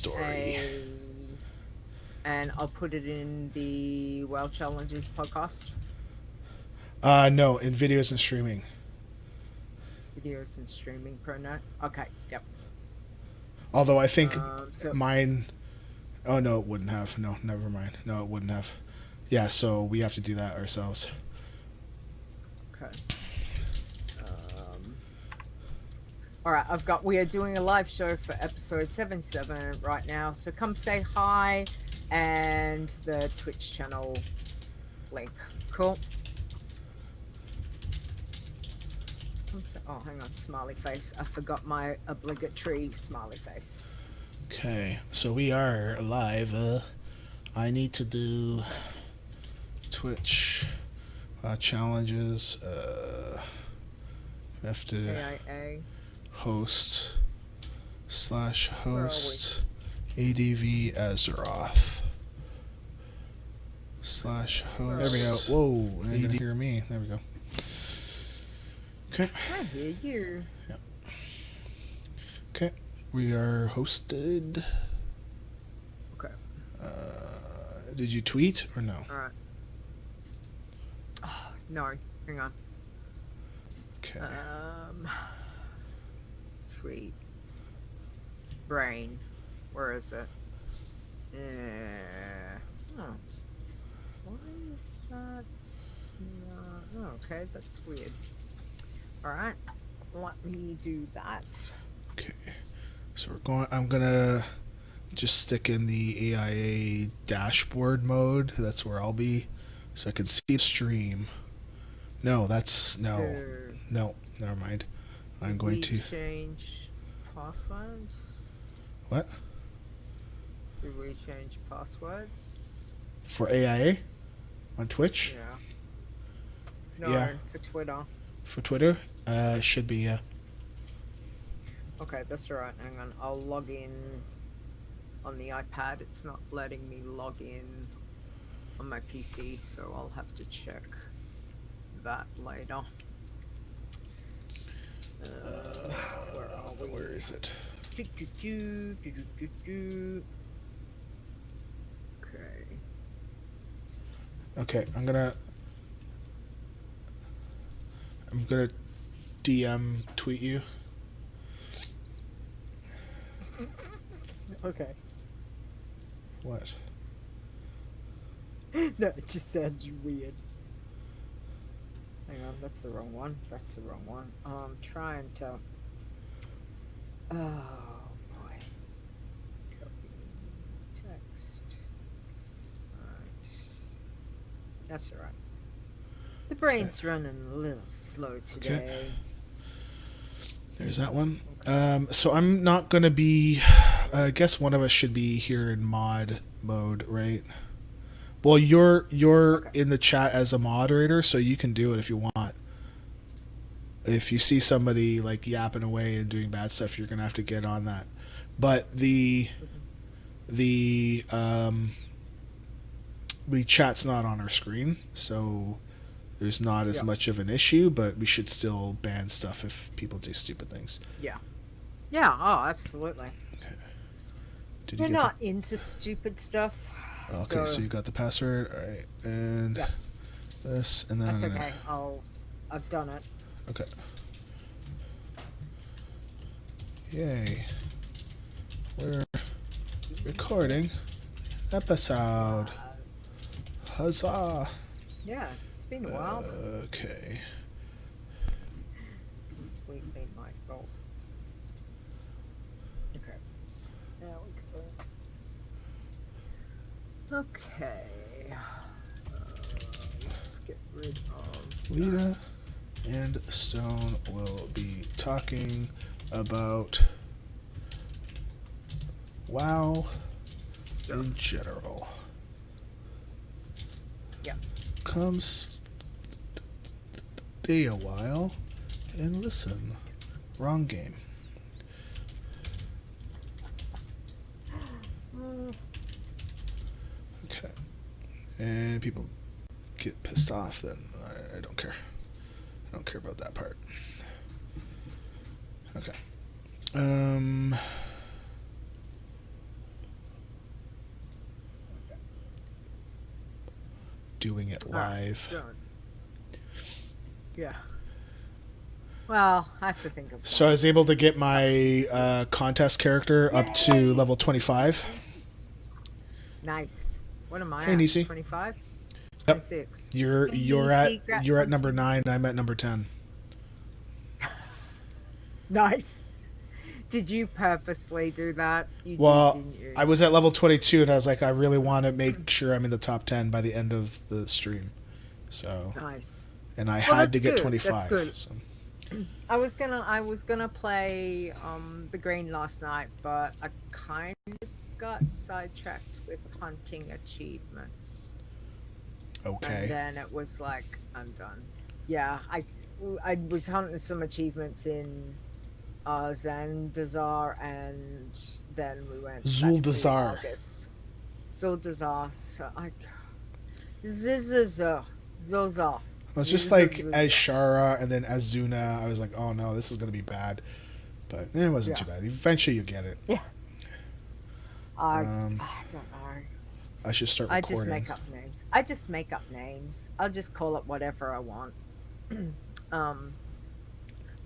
story. And I'll put it in the Well Challenges podcast. No, in videos and streaming. Videos and streaming pro note. Okay, yep. Although I think So mine. Oh no, it wouldn't have. No, never mind. No, it wouldn't have. Yeah, so we have to do that ourselves. okay. All right, we are doing a live show for episode 77 right now. So come say hi and the Twitch channel link. Cool. Oh, hang on, smiley face. I forgot my obligatory smiley face. Okay, so we are live. I need to do Twitch challenges. We have to AIA. host / host ADV Azeroth / host. There we go. Whoa, you didn't hear me. There we go. Okay. I hear you. Yep. Okay, we are hosted. Okay. Did you tweet or no? All right. Oh, no, hang on. Okay. Sweet. Brain. Where is it? Oh. Why is that? Oh, okay, that's weird. Alright. Let me do that. Okay. So we're going. I'm gonna just stick in the AIA dashboard mode. That's where I'll be, so I can see the stream. No, that's no. No, never mind. I'm going to change passwords. What? Did we change passwords? For AIA on Twitch. Yeah. No, Yeah. for Twitter. For Twitter, should be, yeah. Okay, that's alright. Hang on, I'll log in on the iPad. It's not letting me log in on my PC, so I'll have to check that later. Where are we? Where is it? Okay. Okay, I'm gonna DM tweet you. Okay. What? No, it just sounds weird. Hang on, that's the wrong one. That's the wrong one. I'm trying to. Oh boy. Copy text. Alright. That's alright. The brain's running a little slow today. Okay. There's that one. So I'm not gonna be. I guess one of us should be here in mod mode, right? Well, you're okay. In the chat as a moderator, so you can do it if you want. If you see somebody like yapping away and doing bad stuff, you're gonna have to get on that. But the chat's not on our screen, so there's not as much of an issue. But we should still ban stuff if people do stupid things. Yeah. Yeah. Oh, absolutely. Okay. We're not into stupid stuff. Okay, so you got the password, all right, and this, and then that's okay. I've done it. Okay. Yay! We're recording episode. Huzzah! Yeah, it's been a while. Okay. Completely my fault. Okay. Now we go. Okay. Let's get rid of Lita and Stone will be talking about WoW in general. Yeah. Come stay a while and listen. Wrong game. Okay. And people get pissed off, then I don't care. I don't care about that part. Okay. doing it live. Don't. Yeah. Well, I have to think of. So I was able to get my contest character up to level 25. Nice. What am I Hey, at? Nisi. 25? Yep. 26. You're at number 9. I'm at number 10. Nice. Did you purposely do that? You Well, did, didn't you? I was at level 22, and I was like, I really want to make sure I'm in the top 10 by the end of the stream. So, Nice. and I Well, had to that's get good. 25. That's good. So. I was gonna play the green last night, but I kind of got sidetracked with hunting achievements. Okay. And then it was like, I'm done. Yeah, I was hunting some achievements in Zandazar, and then we went Zuldazar. Zuldazar. So Zizaza. Zoza. It was just like Ashara and then Azuna. I was like, oh no, this is going to be bad. But it wasn't too bad. Eventually you get it. Yeah. I don't know. I should start recording. I just make up names. I'll just call it whatever I want.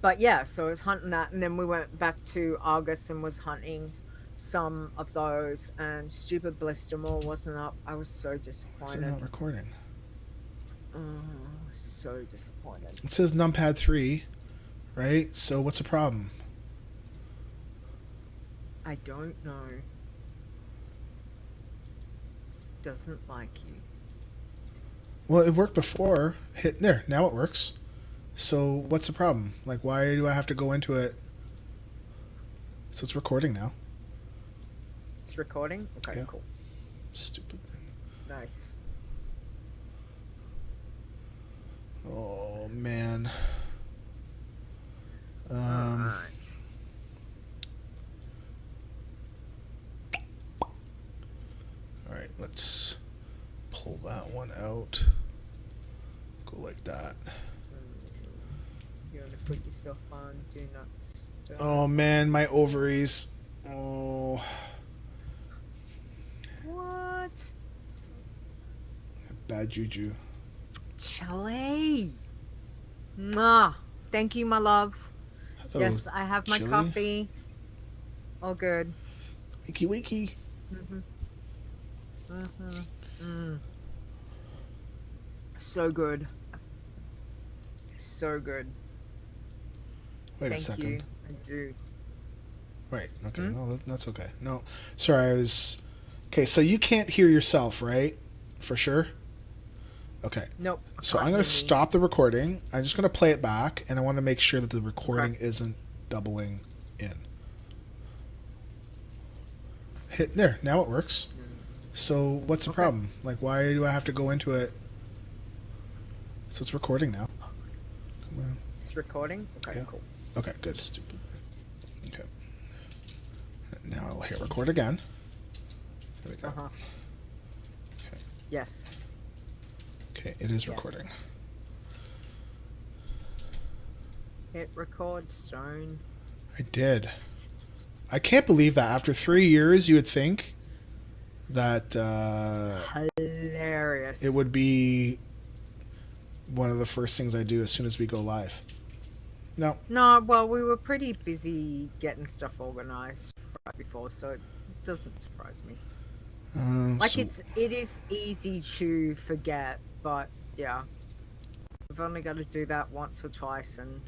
But yeah, so I was hunting that, and then we went back to August and was hunting some of those, and stupid Blistermore wasn't up. I was so disappointed. Is it not recording? So disappointed. It says numpad 3, right? So what's the problem? I don't know. Doesn't like you. Well, it worked before. Hit there. Now it works. So what's the problem? Like, why do I have to go into it? So it's recording now. It's recording? Okay, cool. Stupid thing. Nice. Oh, man. Alright. Alright, let's pull that one out. Go like that. You want to put yourself on Do Not Disturb? Oh, man, my ovaries. Oh. What? Bad juju. Chile. Mwah. Thank you, my love. Hello, yes, I have my Chile. coffee. All good. Wiki wiki. So good. So good. Wait a Thank second. you. I do. Right. Okay. No, that's okay. No, sorry. I was. Okay, so you can't hear yourself, right? For sure. Okay. Nope. So I'm going to stop the recording. I'm just going to play it back, and I want to make sure that the recording isn't doubling in. Hit there. Now it works. So what's the problem? Like, why do I have to go into it? So it's recording now. Come on. It's recording? Okay, cool. Okay, good. Stupid. Okay. Now I'll hit record again. There we go. Okay. Yes. Okay, it is recording. Hit record, Stone. I did. I can't believe that after 3 years you would think that Hilarious. it would be one of the first things I do as soon as we go live. No. No, well, we were pretty busy getting stuff organized right before, so it doesn't surprise me. It is easy to forget, but yeah, we've only got to do that once or twice, and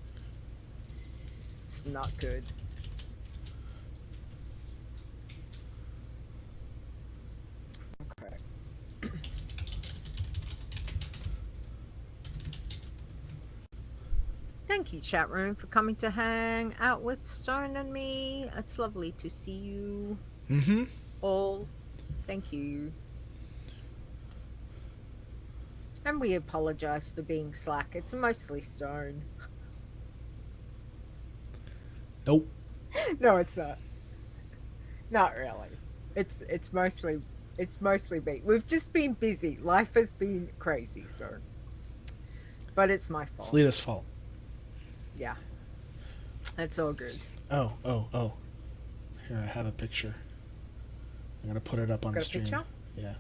it's not good. Okay. Thank you, chat room, for coming to hang out with Stone and me. It's lovely to see you all. Thank you. And we apologize for being slack. It's mostly Stone. Nope. No, it's not. Not really. It's mostly me. We've just been busy. Life has been crazy, so. But it's my fault. It's Lita's fault. Yeah. It's all good. Oh. Here, I have a picture. I'm gonna put it up on the stream. Picture? Yeah.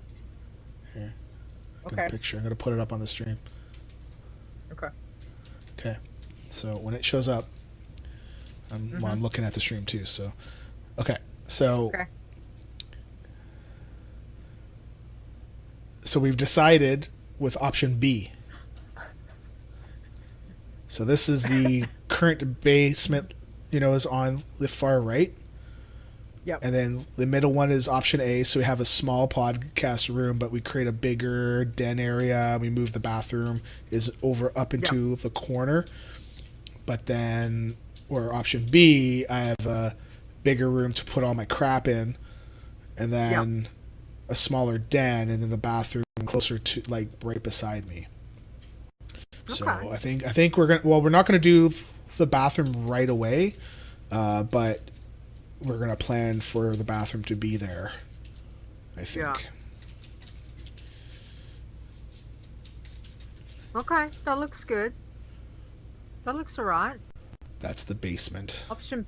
Here. I've got a Okay. picture. I'm going to put it up on the stream. Okay. Okay. So when it shows up, I'm looking at the stream too. So, okay. So, Okay. so we've decided with option B. So this is the current basement, is on the far right. Yep. And then the middle one is option A. So we have a small podcast room, but we create a bigger den area. We move the bathroom is over up into the corner. But then, or option B, I have a bigger room to put all my crap in. And then a smaller den, and then the bathroom closer to, like, right beside me. So I think we're not gonna do the bathroom right away, but we're gonna plan for the bathroom to be there, I think. Yeah. Okay, that looks good. That looks alright. That's the basement. Option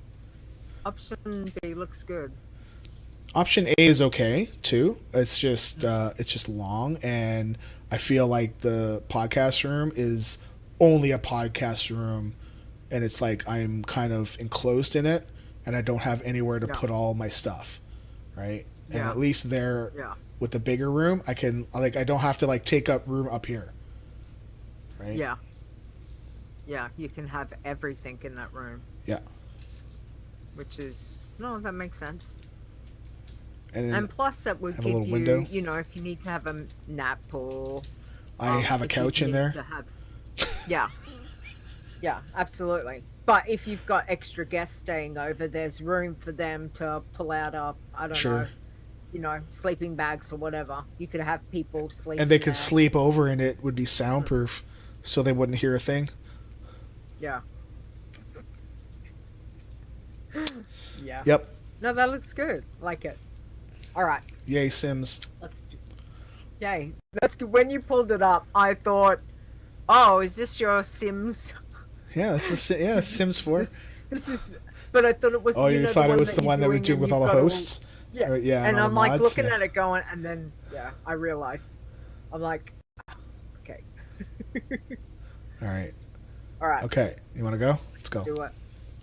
B looks good. Option A is okay too. It's just long, and I feel like the podcast room is only a podcast room, and it's like I'm kind of enclosed in it, and I don't have anywhere to put all my stuff, right? And at least there, with the bigger room, I can, like, I don't have to, like, take up room up here, right? Yeah. Yeah, you can have everything in that room. Yeah. Which is, no, that makes sense. And plus that would have give a little you, window. If you need to have a nap or... I have a couch in there. Yeah. Yeah, absolutely. But if you've got extra guests staying over, there's room for them to pull out I don't know, sleeping bags or whatever. You could have people sleep. And they could sleep over, and it would be soundproof, so they wouldn't hear a thing. Yeah. Yeah. Yep. No, that looks good. Like it. All right. Yay, Sims. Yay. That's good. When you pulled it up, I thought, oh, is this your Sims? Yeah, this is Sims 4. This is, but I thought it was. Oh, you thought it was the one that we do with all the hosts? Yeah. Yeah. And I'm like mods, looking at it going, and then I realized, I'm like, okay. All right. All right. Okay, you want to go? Let's go. Do it.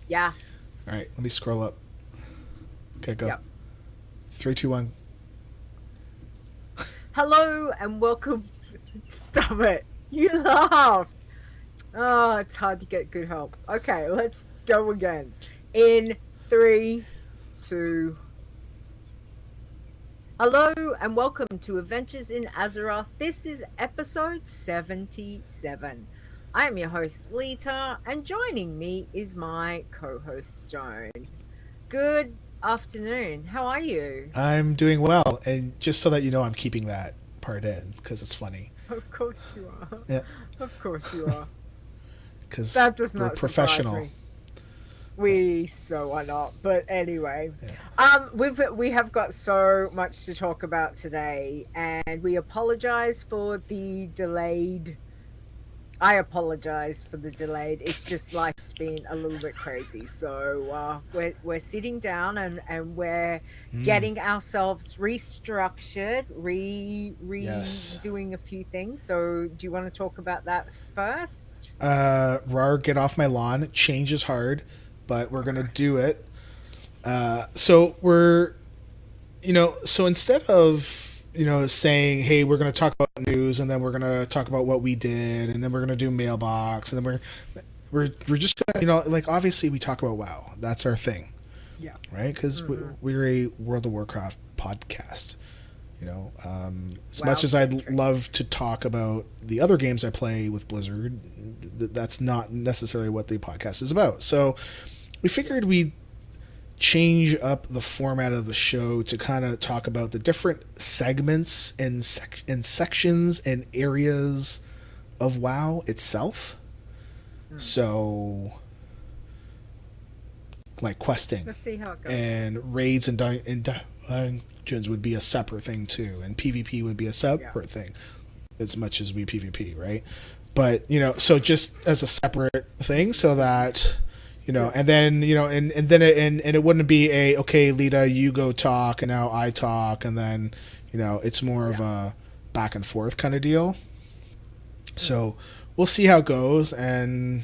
Yeah. All right, let me scroll up. Okay, go. Yep. 3, 2, 1. Hello and welcome. Stop it. You laughed. Oh, it's hard to get good help. Okay, let's go again. In 3, 2. Hello and welcome to Adventures in Azeroth. This is episode 77. I am your host, Lita, and joining me is my co-host, Joan. Good afternoon. How are you? I'm doing well, and just so that you know, I'm keeping that part in because it's funny. Of course you are. Yeah. Of course you are. Because that does not we're professional. Me. We so are not. But anyway, we have got so much to talk about today, and we apologize for the delayed. I apologize for the delayed. It's just life's been a little bit crazy. So we're sitting down and we're getting ourselves restructured, doing a few things. So do you want to talk about that first? Rar, get off my lawn. Change is hard, but we're gonna do it. So we're, so instead of saying, hey, we're going to talk about news, and then we're going to talk about what we did, and then we're going to do mailbox, and then we're just going to, like, obviously we talk about WoW. That's our thing. Yeah. Right? Because we're a World of Warcraft podcast. As much as I'd love to talk about the other games I play with Blizzard, that's not necessarily what the podcast is about. So we figured we'd change up the format of the show to kind of talk about the different segments and sections and areas of WoW itself. So, like questing, let's see how it goes. And raids and dungeons would be a separate thing too, and PvP would be a separate thing, as much as we PvP, right? But so just as a separate thing, so that. And then, and it wouldn't be okay, Lita, you go talk, and now I talk, and then, it's more of a back and forth kind of deal. So we'll see how it goes, and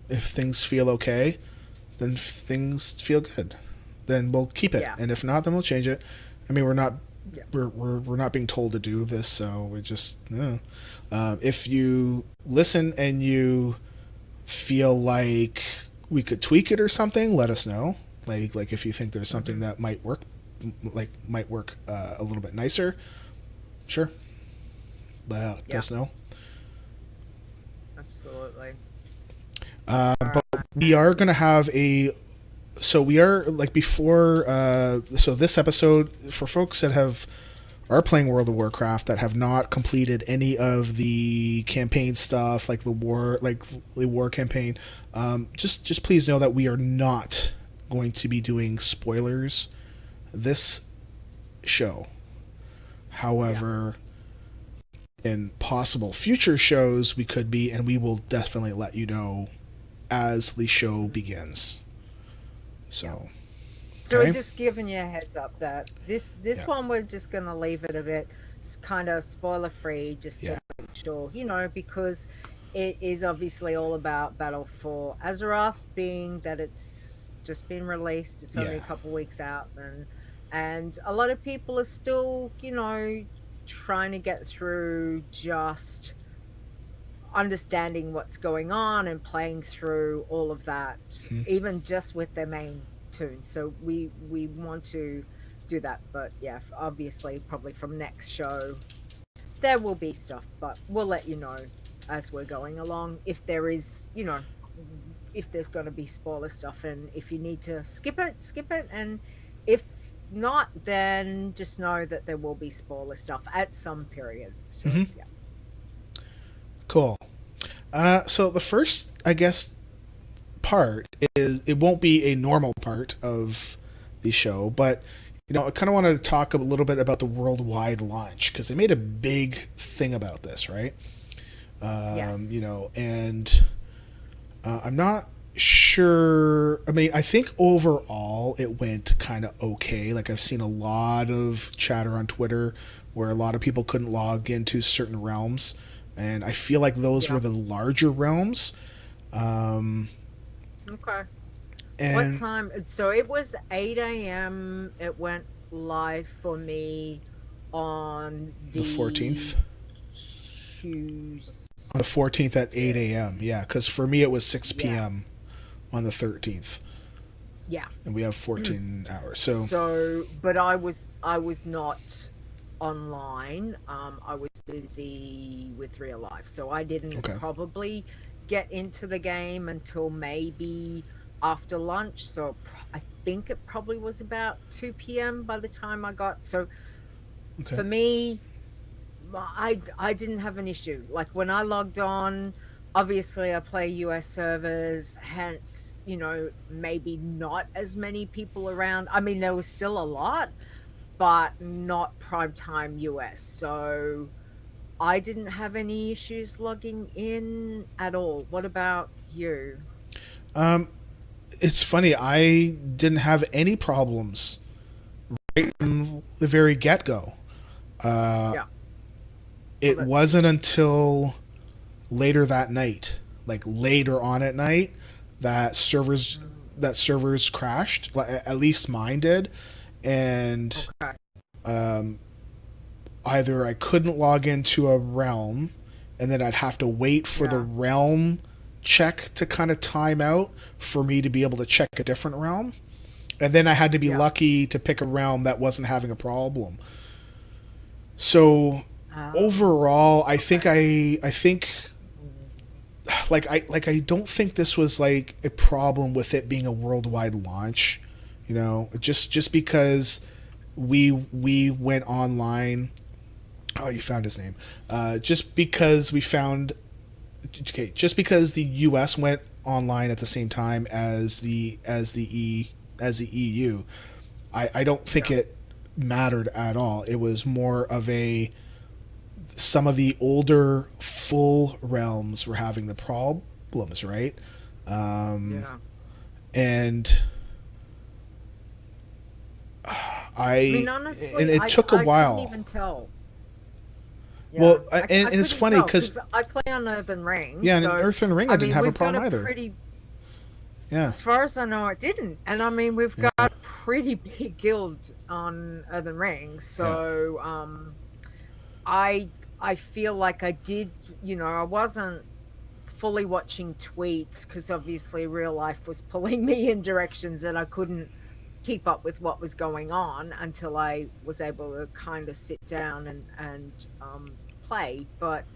if things feel okay, then things feel good. Then we'll keep it, Yeah. and if not, then we'll change it. I mean, we're not Yeah. we're not being told to do this, so we just if you listen and you feel like we could tweak it or something, let us know. Like if you think there's something that might work, a little bit nicer, sure. Let Yeah. us know. Absolutely. But we are gonna have a. So we are like before. So this episode for folks that are playing World of Warcraft that have not completed any of the campaign stuff, like the war campaign. Just please know that we are not going to be doing spoilers this show. However, in possible future shows, we could be, and we will definitely let you know as the show begins. So, So okay. we're just giving you a heads up that this Yeah. one we're just gonna leave it a bit kind of spoiler free, just to Yeah. make sure, because it is obviously all about Battle for Azeroth, being that it's just been released. It's only a Yeah. couple weeks out, and a lot of people are still, trying to get through just understanding what's going on and playing through all of that, even just with their main tune. So we want to do that, but yeah, obviously probably from next show there will be stuff, but we'll let you know as we're going along if there is, if there's going to be spoiler stuff, and if you need to skip it, and if not, then just know that there will be spoiler stuff at some period. So yeah. Cool. So the first, I guess, part is it won't be a normal part of the show, but I kind of wanted to talk a little bit about the worldwide launch because they made a big thing about this, right? Yes. And I'm not sure. I mean, I think overall it went kind of okay. Like I've seen a lot of chatter on Twitter where a lot of people couldn't log into certain realms, and I feel like those were the larger realms. Okay. And What time? So it was 8 a.m. It went live for me on the 14th. Tuesday. On the 14th at 8 a.m. Yeah, because for me it was 6 p.m. on the 13th. Yeah. And we have 14 hours. So, but I was not online. I was busy with real life, so I didn't probably get into the game until maybe after lunch. So I think it probably was about 2 p.m. by the time I got. So for me, I didn't have an issue. Like when I logged on, obviously I play US servers, hence, maybe not as many people around. I mean, there was still a lot, but not primetime US. So I didn't have any issues logging in at all. What about you? It's funny. I didn't have any problems right from the very get-go. Yeah. It wasn't until later that night, like later on at night, that servers crashed. At least mine did, and either I couldn't log into a realm, and then I'd have to wait for the realm check to kind of time out for me to be able to check a different realm, and then I had to be lucky to pick a realm that wasn't having a problem. So overall, I think I don't think this was like a problem with it being a worldwide launch, just because we went online. Oh, you found his name. Just because the US went online at the same time as the EU, I don't think it mattered at all. It was more of some of the older full realms were having the problems, right? And I mean, honestly, and it took a while. Couldn't even tell. Yeah, Well, I and it's couldn't funny tell because because I play on Earthen Ring, yeah, in so Earth and Ring, I I didn't mean have a we've got problem a either. pretty, Yeah, as far as I know, it didn't, and I mean we've got yeah, a pretty big guild on Earthen Ring, yeah, so I I feel like I did, I wasn't fully watching tweets because obviously real life was pulling me in directions that I couldn't keep up with what was going on until I was able to kind of sit down and play. But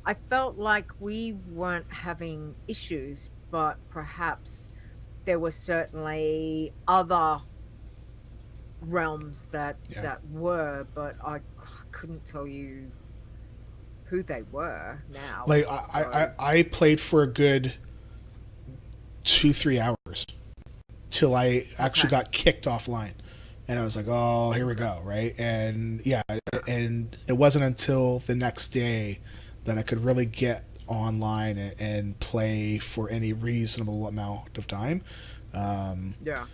I felt like we weren't having issues, but perhaps there were certainly other realms that yeah. that were, but I couldn't tell you who they were now. Like So I played for a good 2-3 hours till I actually okay, got kicked offline, and I was like, oh, here we okay, go, right? And yeah, yeah, and it wasn't until the next day that I could really get online and play for any reasonable amount of time. Um, yeah,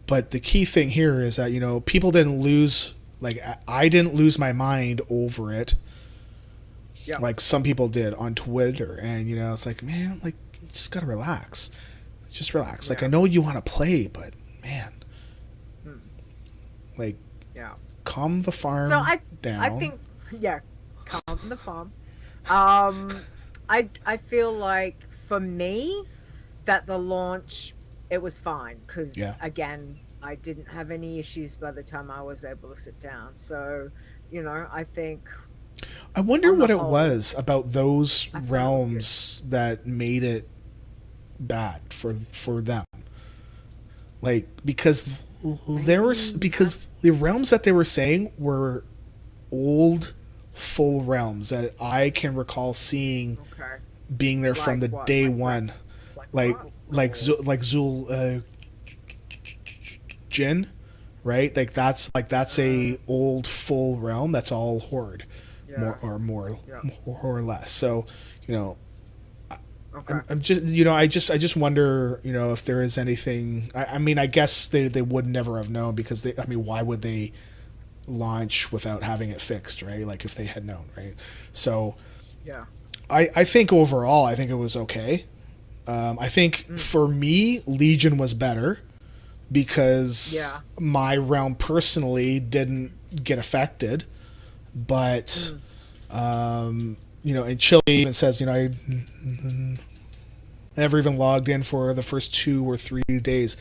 but the key thing here is that people didn't lose, like I didn't lose my mind over it yeah, like some people did on Twitter. And it's like, man, like, you just gotta relax. Just relax. Like, I yeah, know you want to play, but man, hmm, like, yeah. calm the So farm I down. think, yeah, calm the farm. Um, I feel like for me that the launch, it was fine because Yeah. again I didn't have any issues by the time I was able to sit down. So I think I wonder on the what it whole was about those I thought it was good. realms that made it bad for them. Like, Maybe because that's the realms that they were saying were old full realms that I can recall seeing okay. being there from Like the what? day one, Like like what? Or Like Zul Jin, right? Like that's uh, a old full realm that's all horde, yeah, yeah. more or less. So, you know, Okay. I'm just I just wonder if there is anything. I mean, I guess they would never have known because I mean, why would they launch without having it fixed, right? Like if they had known, right? So Yeah. I think overall I think it was okay. I think Mm, for me, Legion was better yeah. because my realm personally didn't get affected. But, Mm, and Chile even says, I never even logged in for the first 2 or 3 days.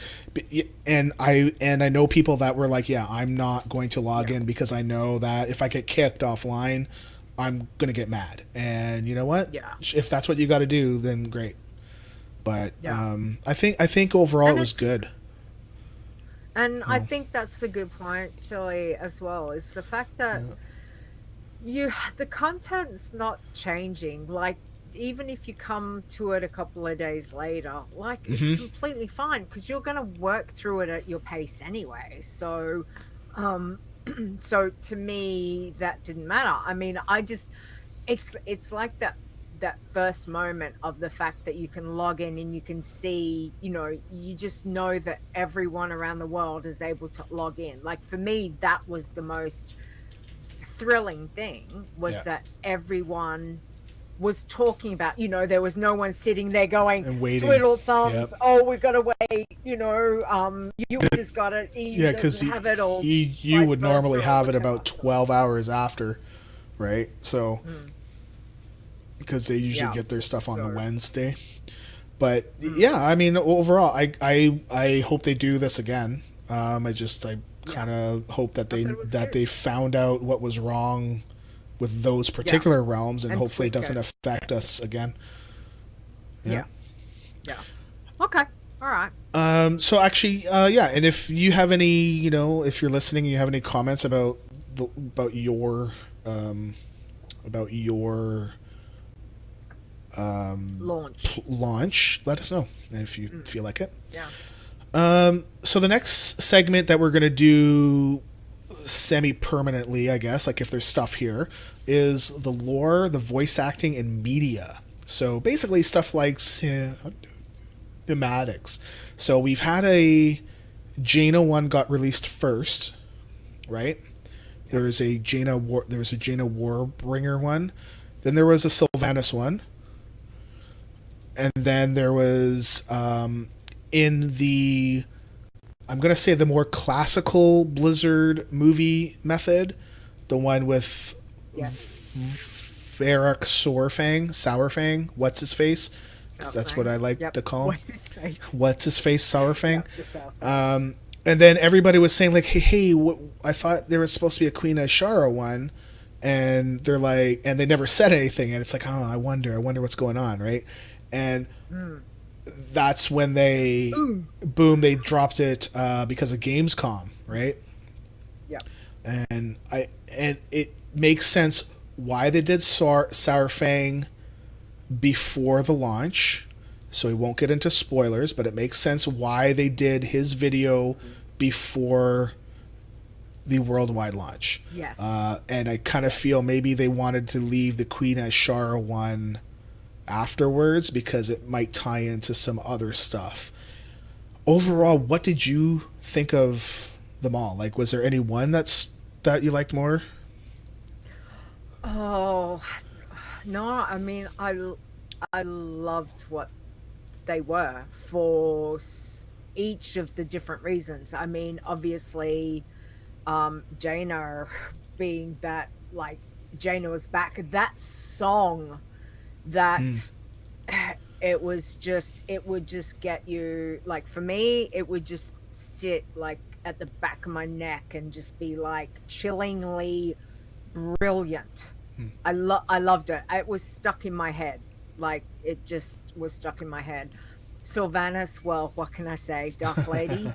And I know people that were like, yeah, I'm not going to log yeah. in because I know that if I get kicked offline, I'm going to get mad. And you know what? Yeah. If that's what you got to do, then great. But Yeah. I think overall it And was it's good. and I You think that's the good point, Chile, as well, is the fact that know? you the content's not changing. Like even if you come to it a couple of days later, like it's Mm-hmm. completely fine because you're going to work through it at your pace anyway. So, um, so to me that didn't matter. I mean, I just it's like that first moment of the fact that you can log in and you can see, you just know that everyone around the world is able to log in. Like for me, that was the most thrilling thing, was Yeah. that everyone was talking about, there was no one sitting there going And waiting. twiddle Yep. thumbs, oh we gotta wait, you just got it, he Yeah, because doesn't have it, or you vice would versa normally or have it whatever. about So 12 hours after, right? So mm, because they usually yeah, get their stuff on the so Wednesday. But mm, yeah, I mean, overall, I hope they do this again. I yeah, kind of hope that I they thought it was that good. they found out what was wrong with those Yeah, particular realms, and and hopefully it tweak doesn't it. affect us again. Yeah. Yeah, yeah. Okay, all right. So actually, yeah, and if you have any, if you're listening and you have any comments about um, your Launch. launch, let us know, and if you Mm, feel like it. yeah. So the next segment that we're gonna do semi-permanently, I guess, like if there's stuff here, is the lore, the voice acting, and media. So basically stuff like cinematics. So we've had a Jaina one got released first, right? There was a Jaina Warbringer one. Then there was a Sylvanas one. And then there was in the I'm gonna say the more classical Blizzard movie method, the one with Varric Saurfang, what's his face? Because that's what I like to call him. What's his face? What's his face, Saurfang. Saurfang. And then everybody was saying like, hey, I thought there was supposed to be a Queen Ashara one, and they're like, and they never said anything, and it's like, oh, I wonder what's going on, right? And that's when they they dropped it because of Gamescom, right? Yeah. And it makes sense why they did Saurfang before the launch, so we won't get into spoilers, but it makes sense why they did his video before the worldwide launch. Yes. And I kind of feel maybe they wanted to leave the Queen Ashara one afterwards because it might tie into some other stuff. Overall, what did you think of them all? Like, was there any one that you liked more? Oh no! I mean, I loved what they were for each of the different reasons. I mean, obviously, Jaina being that, like, Jaina was back. That song that it would just get you, like, for me, it would just sit like at the back of my neck and just be like chillingly brilliant. I loved it. It was stuck in my head. Like, it just was stuck in my head. Sylvanas, well, what can I say? Dark Lady.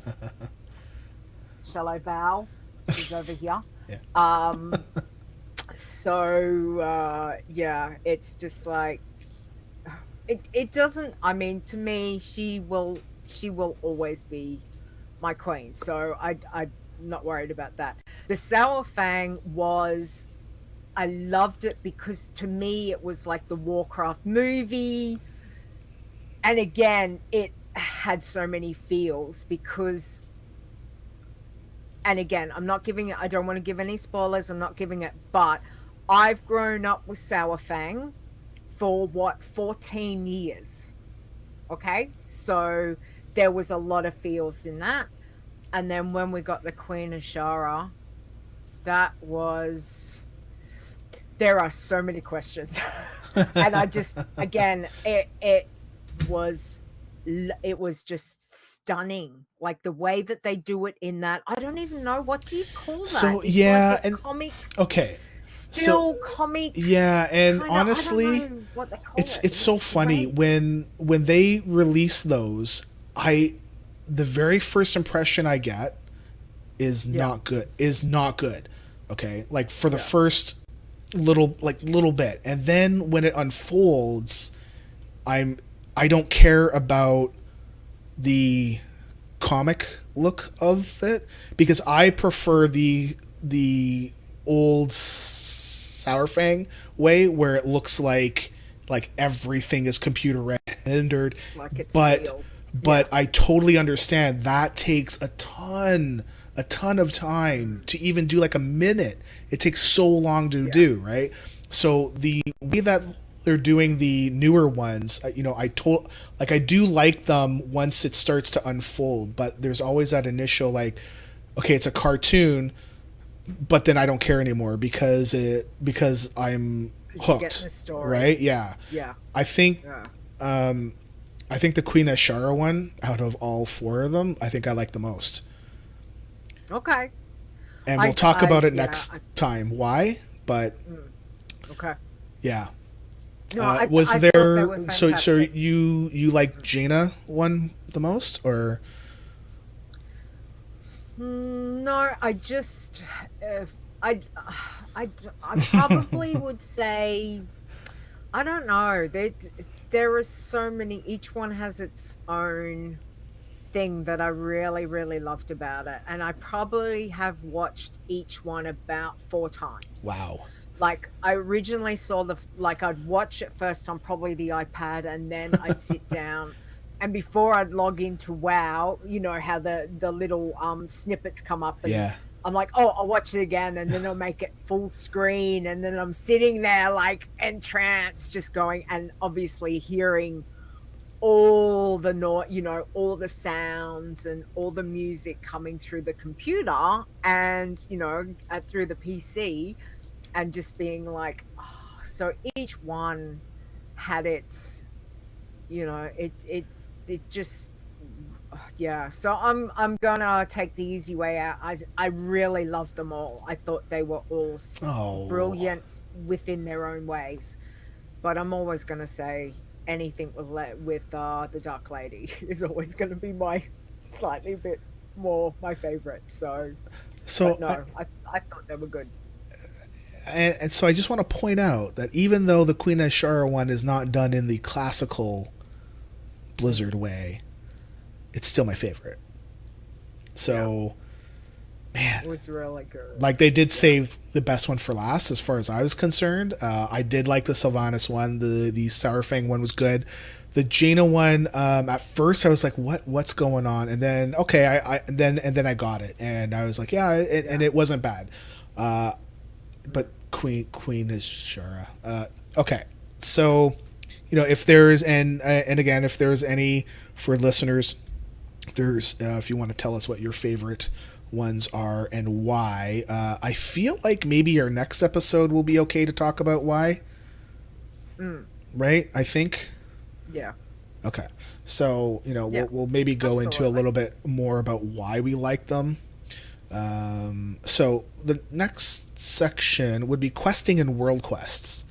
Shall I bow? She's over here. Yeah. So yeah, it's just like it doesn't, I mean, to me, she will always be my queen. So I'm not worried about that. The Saurfang was, I loved it because to me it was like the Warcraft movie. And again, it had so many feels because, and again, I'm not giving it, I don't want to give any spoilers, I'm not giving it, but I've grown up with Saurfang for 14 years. Okay? So there was a lot of feels in that. And then when we got the Queen Ashara, that was, there are so many questions. And I just, again, it was just stunning. Like the way that they do it in that, I don't even know, what do you call that? So it's yeah, like and comic, okay. still comic. Yeah, and kinda, honestly, it's so funny when they release those. The very first impression I get is not good. Is not good. Okay, like for the first little bit, and then when it unfolds, I don't care about the comic look of it because I prefer the old Saurfang way where it looks like everything is computer rendered, like it's but real. I totally understand that takes a ton of time to even do, like a minute. It takes so long to do, right? So the way that they're doing the newer ones, I do like them once it starts to unfold, but there's always that initial, like, okay, it's a cartoon, but then I don't care anymore because I'm hooked, right? Yeah. I think I think the Queen Ashara one, out of all four of them, I think I like the most. Okay. And we'll talk about it next time. Why? But okay. Yeah. No, I thought they were so fantastic. you like Jaina one the most, or? No, I just I probably would say, I don't know. There are so many. Each one has its own thing that I really, really loved about it, and I probably have watched each one about 4 times. Wow. Like, I originally saw I'd watch it first on probably the iPad, and then I'd sit down, and before I'd log into WoW, you know how the little snippets come up, and I'm like, oh, I'll watch it again, and then I'll make it full screen, and then I'm sitting there like entranced, just going, and obviously hearing all the all the sounds and all the music coming through the computer, and through the PC, and just being like, oh, so each one had its, it just, yeah. So I'm gonna take the easy way out. I really loved them all. I thought they were all Oh, brilliant within their own ways. But I'm always gonna say anything with the Dark Lady is always gonna be my slightly bit more my favorite. So, but so I, no, I thought they were good. and so I just want to point out that even though the Queen Ashara one is not done in the classical Blizzard way, it's still my favorite. Yeah, So, man, it was really good. like they did Yeah. save the best one for last, as far as I was concerned. I did like the Sylvanas one. The Saurfang one was good. The Jaina one, at first I was like, what's going on? And then okay, and then I got it, and I was like, yeah, and Yeah. it wasn't bad. But Queen is Shara. Okay, so if there's and again, if there's any for listeners, there's if you want to tell us what your favorite ones are and why. I feel like maybe our next episode will be okay to talk about why. Mm, Right? I think. yeah. Okay. So Yeah. we'll maybe go into a Absolutely. little bit more about why we like them. So the next section would be questing and world quests.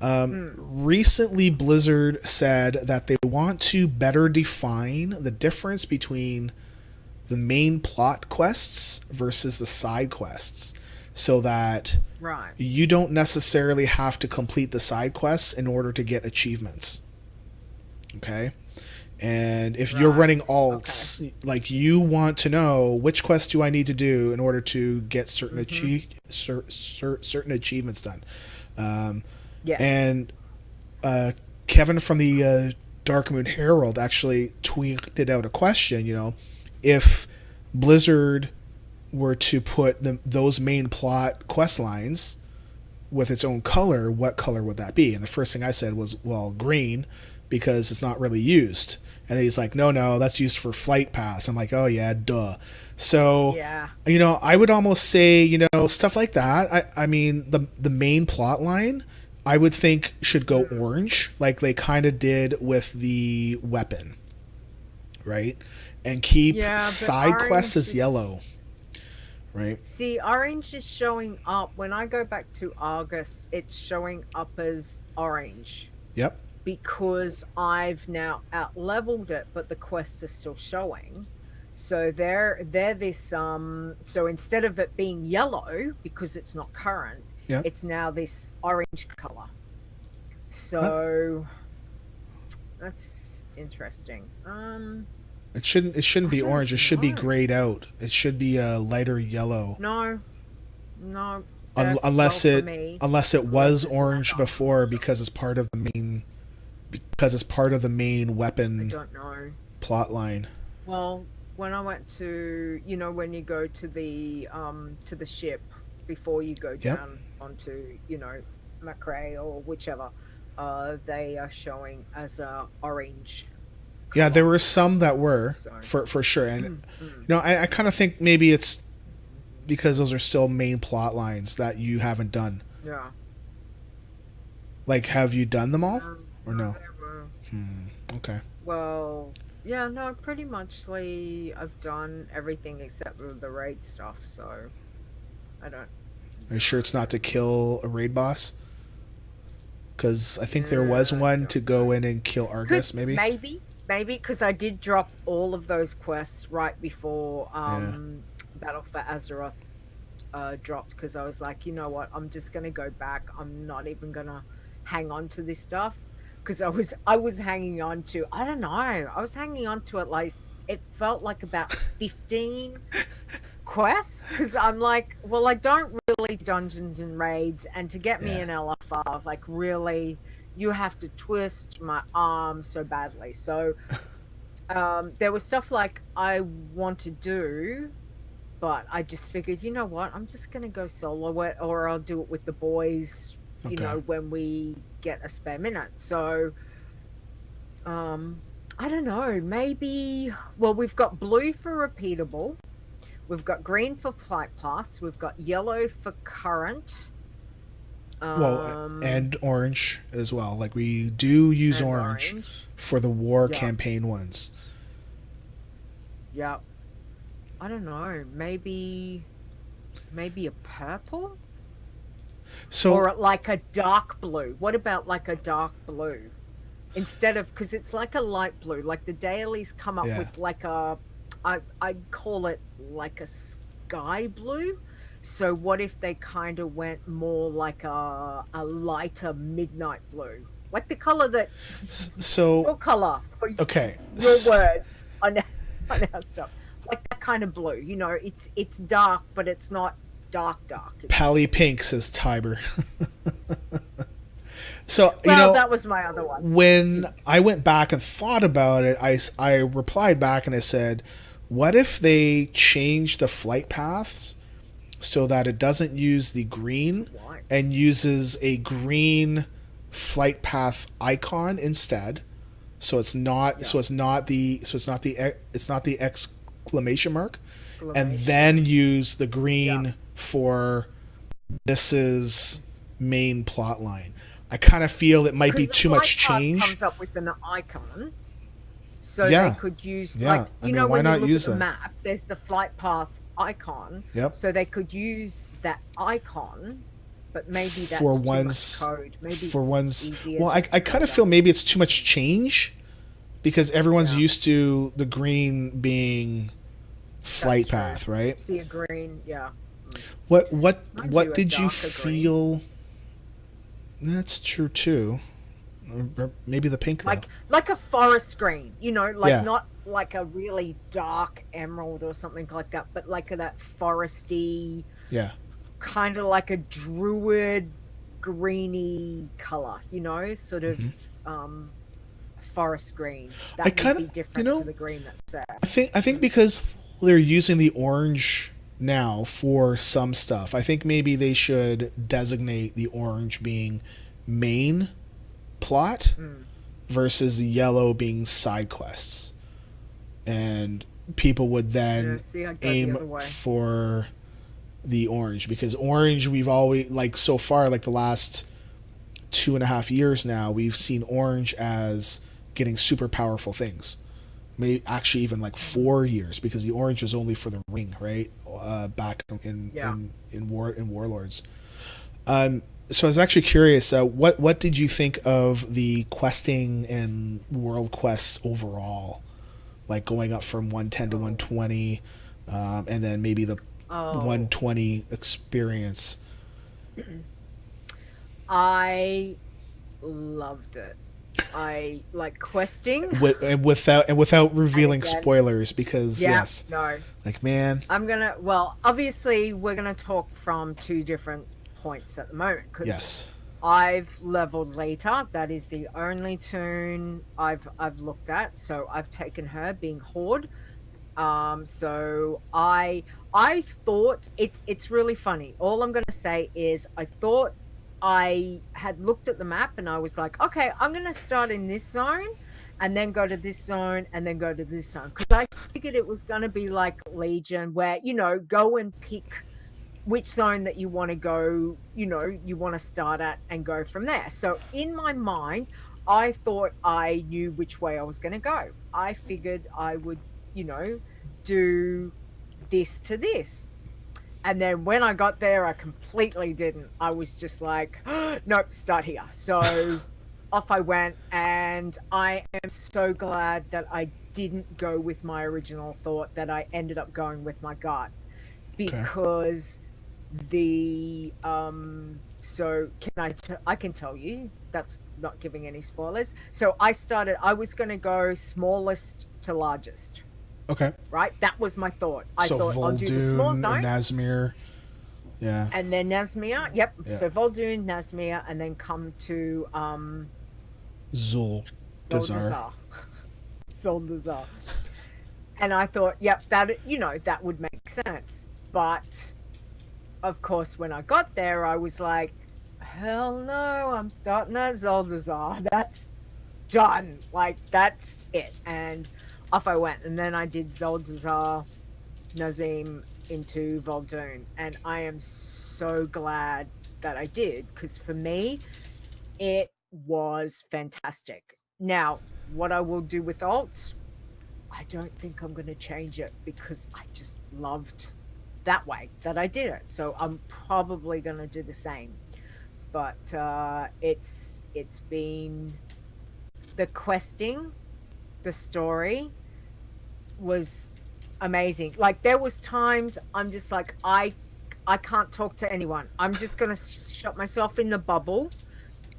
Mm, Recently, Blizzard said that they want to better define the difference between the main plot quests versus the side quests, so that right. you don't necessarily have to complete the side quests in order to get achievements. Okay? And if you're Right. running Okay. alts, like you want to know which quest do I need to do in order to get Mm-hmm. certain achievements done. Um, Yes. and Kevin from the Dark Moon Herald actually tweeted out a question. If Blizzard were to put those main plot quest lines with its own color, what color would that be? And the first thing I said was, well, green, because it's not really used. And he's like, no, that's used for flight pass. I'm like, oh yeah, duh. So, Yeah. I would almost say, stuff like that. I mean, the main plot line, I would think should go Mm. orange, like they kind of did with the weapon, right? And keep Yeah, but side quests orange as is yellow, right? see, orange is showing up when I go back to Argus, it's showing up as orange Yep. because I've now out leveled it, but the quests are still showing. So they're this so instead of it being yellow because it's not current, Yep. it's now this orange color. Huh? So that's interesting. It shouldn't I be don't orange. It should be know. grayed out. It should be a lighter yellow. No, no, well Unless for it me, unless it unless was it's like orange before because it's part of the main I weapon don't know. plot line. Well, when I went to, when you go to the ship before you go Yep. down onto, Macrae or whichever, they are showing as a orange Yeah, there color. were some that were So, for sure, and mm, I kind of think maybe it's because those are still main plot lines that you haven't done. yeah. Like, have you done them all or No, no? they were. Okay. Well, yeah, no, pretty muchly I've done everything except for the raid stuff, so I don't Are you sure it's not to kill a raid boss? Because I think there was I one to don't know. go in and kill Could Argus, maybe. maybe because I did drop all of those quests right before Yeah. Battle for Azeroth dropped because I was like, you know what, I'm just gonna go back. I'm not even gonna hang on to this stuff because I was hanging on to, I don't know, I was hanging on to it like it felt like about 15 quests because I'm like, well, I don't really do dungeons and raids, and to get me Yeah. an LFR, like really, you have to twist my arm so badly. So there was stuff like I want to do, but I just figured, you know what? I'm just gonna go solo it, or I'll do it with the boys. Okay. When we get a spare minute. So, I don't know. Maybe. Well, we've got blue for repeatable. We've got green for flight pass. We've got yellow for current. Well, Um, and orange as well. Like we do use and orange orange. for the war Yep. campaign ones. Yep. I don't know. Maybe a purple So or like a dark blue. What about like a dark blue instead of, because it's like a light blue. Like the dailies come up yeah. with like I'd call it like a sky blue. So what if they kind of went more like a lighter midnight blue, like the color that So your color for okay. your words on on our stuff, like that kind of blue. It's dark, but it's not dark dark. Pally Pink, says Tiber. So, Well, that was my other one. when I went back and thought about it, I replied back and I said, what if they change the flight paths so that it doesn't use the green Why? and uses a green flight path icon instead? So it's not Yeah. it's not the exclamation mark, and Exclamation. then use the green Yeah. for this is main plot line. I kind of feel it might be Because the too much flight path change. comes up with an icon, so Yeah. they could use Yeah. I mean, why when you not look use at the that? map, there's the flight path icon. Yep. So they could use that icon, but maybe that's For too one's- much code. Maybe for it's one's easier well, I just to kind go of feel down. maybe it's too much change because everyone's Yeah. used to the green being flight That's true. path, right? See a green, yeah. Mind What you, a did you darker green. feel? That's true too. Or maybe the pink though. Like a forest green, like Yeah. not like a really dark emerald or something like that, but like that foresty, Yeah. kind of like a druid greeny color, sort of forest green. That I would kinda- be you different know- to the green that's there. I think because they're using the orange now for some stuff, I think maybe they should designate the orange being main plot versus the yellow being side quests. And people would then Yeah, see, I'd go the other aim way. for the orange because orange we've always like so far like the last 2.5 years now we've seen orange as getting super powerful things, maybe actually even like 4 years because the orange is only for the ring, right? Back in Yeah. in warlords. So I was actually curious, what did you think of the questing and world quests overall, like going up from 110 to 120, and then maybe the Oh, 120 experience? I loved it. I like questing. Without revealing again- spoilers because Yeah, yes, no. like man, Obviously, we're gonna talk from two different points at the moment because yes, I've leveled later. That is the only tune I've looked at. So I've taken her being Horde. So I thought it's really funny. All I'm gonna say is I thought I had looked at the map and I was like, okay, I'm gonna start in this zone and then go to this zone and then go to this zone because I figured it was gonna be like Legion where go and pick which zone that you want to go, you want to start at and go from there. So in my mind, I thought I knew which way I was going to go. I figured I would, do this to this. And then when I got there, I completely didn't. I was just like, nope, start here. So off I went. And I am so glad that I didn't go with my original thought, that I ended up going with my gut. Because so I can tell you that's not giving any spoilers. So I was going to go smallest to largest, okay. right? That was my thought. I So thought I'll do the small Vol'dun zone and Nazmir, yeah, and then Nazmir. Yep. Yeah. So Vol'dun, Nazmir, and then come to Zuldazar. Zuldazar. Zuldazar. And I thought, yep, that would make sense. But of course, when I got there, I was like, hell no, I'm starting at Zuldazar. That's done. Like, that's it. And off I went. And then I did Zuldazar, Nazim into Voldoon. And I am so glad that I did, because for me, it was fantastic. Now, what I will do with alts, I don't think I'm going to change it, because I just loved that way that I did it. So I'm probably going to do the same. But it's been the questing, the story was amazing. Like, there was times I'm just like, I can't talk to anyone. I'm just going to shut myself in the bubble.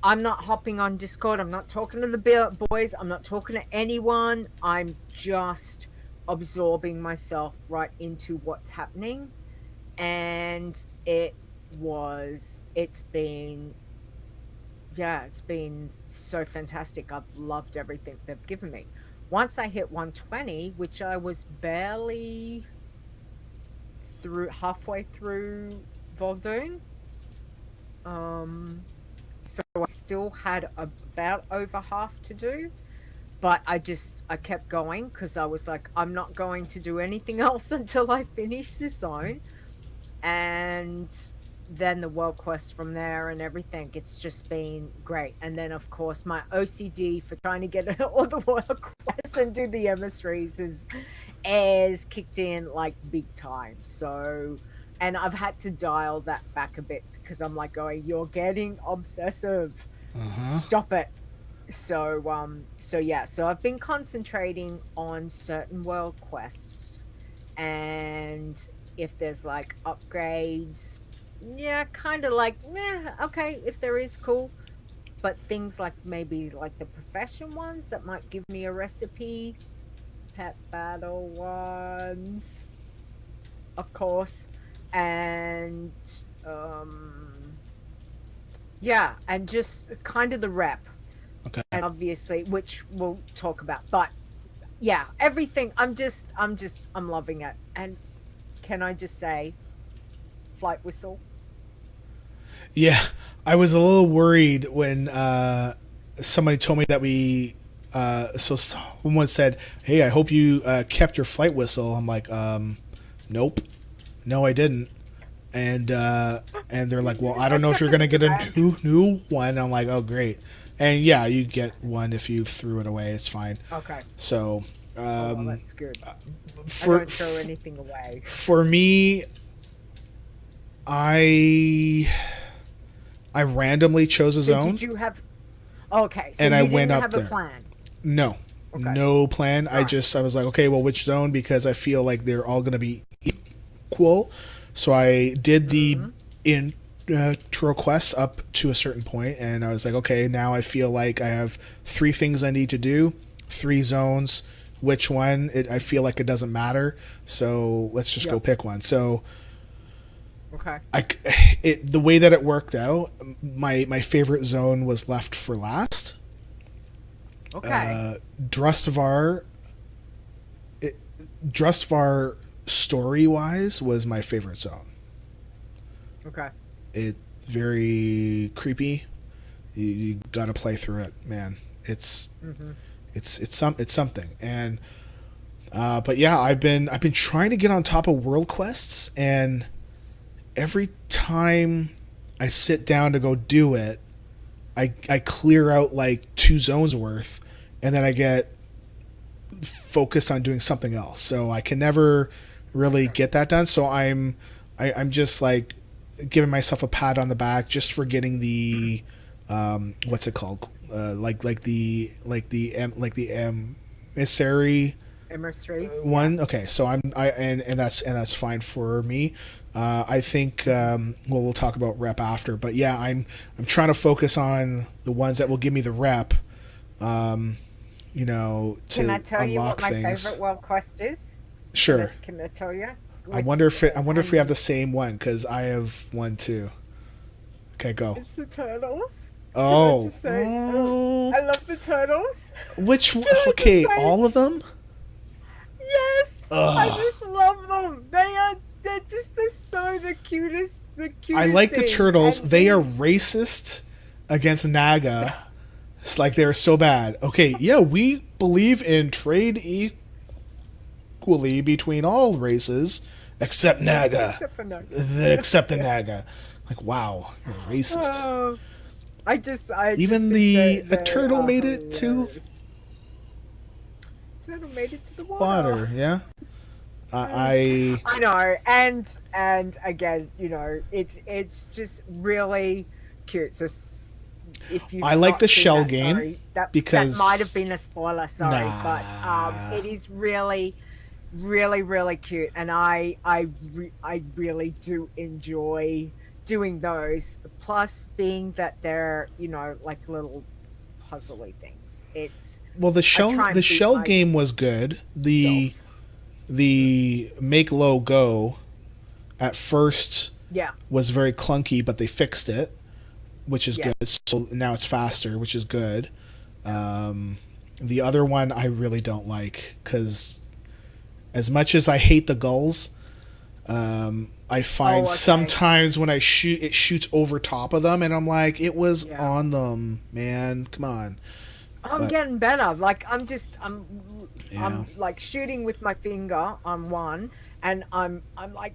I'm not hopping on Discord. I'm not talking to the boys. I'm not talking to anyone. I'm just absorbing myself right into what's happening. And it's been so fantastic. I've loved everything they've given me. Once I hit 120, which I was barely halfway through Voldoon, so I still had about over half to do, but I kept going, because I was like, I'm not going to do anything else until I finish this zone. And then the world quest from there and everything, it's just been great. And then, of course, my OCD for trying to get all the world quests and do the emissaries is kicked in like big time. So, and I've had to dial that back a bit, because I'm like going, you're getting obsessive. Stop it. So yeah, so I've been concentrating on certain world quests, and if there's like upgrades, yeah, kind of like, okay, if there is, cool. But things like maybe like the profession ones that might give me a recipe, pet battle ones, of course, and yeah, and just kind of the rep. Okay. And obviously, which we'll talk about, but yeah, everything. I'm loving it. And can I just say, flight whistle? Yeah, I was a little worried when somebody told me that we. So someone said, "Hey, I hope you kept your flight whistle." I'm like, "Nope, no, I didn't." And they're like, "Well, I don't know if you're gonna get a new one." I'm like, "Oh, great." And yeah, you get one if you threw it away. It's fine. Okay. So, that's good. I don't throw anything away. For me, I randomly chose a zone. Did you have? Okay. So and you I didn't went up have there. a plan. No. Okay. No plan. All right. I was like, okay, well, which zone? Because I feel like they're all going to be equal. So I did the intro quests up to a certain point, and I was like, okay, now I feel like I have 3 things I need to do, 3 zones. Which one? I feel like it doesn't matter. So let's just go pick one. So okay. The way that it worked out, my favorite zone was left for last. Okay. Drustvar story wise was my favorite zone. Okay. It very creepy. You got to play through it, man. It's something. And but yeah, I've been trying to get on top of world quests, and every time I sit down to go do it, I clear out like 2 zones worth, and then I get focused on doing something else. So I can never really get that done. So I'm just like giving myself a pat on the back just for getting the what's it called? Like the emissary one. Okay, so and that's fine for me. I think we'll talk about rep after, but yeah, I'm trying to focus on the ones that will give me the rep. To Can I tell you what my things. favorite world quest is? Sure. Can I tell you? I wonder if we have the same one, because I have one too. Okay, go. It's the turtles. Oh. I just say, I love the turtles. Which okay, all of them? Yes. Ugh. I just love them. they're so the I cutest like the thing. turtles. And They are racist against Naga. It's like they're so bad. Okay, yeah, we believe in trade equally between all races except Naga. except for no. Except the Naga. Like, wow, you're racist. Oh, I just Even think the that a they turtle are made it to hilarious. Turtle made it to the water. water. Yeah, Mm. I I know, and again, it's just really cute. So if you've I like not the seen shell that, game sorry, that might have because been a spoiler, sorry, but nah. it is really, really, really cute, and I really do enjoy doing those. Plus, being that they're like little puzzly things. Well, I try the and beat shell game was good. myself. The make low go at first Yeah. was very clunky, but they fixed it, which is good. Yes. So now it's faster, which is good. Yeah. The other one I really don't like because as much as I hate the gulls, I find Oh, okay. sometimes when I shoot, it shoots over top of them, and I'm like, it was Yeah. on them, man. Come on. I'm But getting better. Like yeah, I'm like shooting with my finger on one, and I'm like,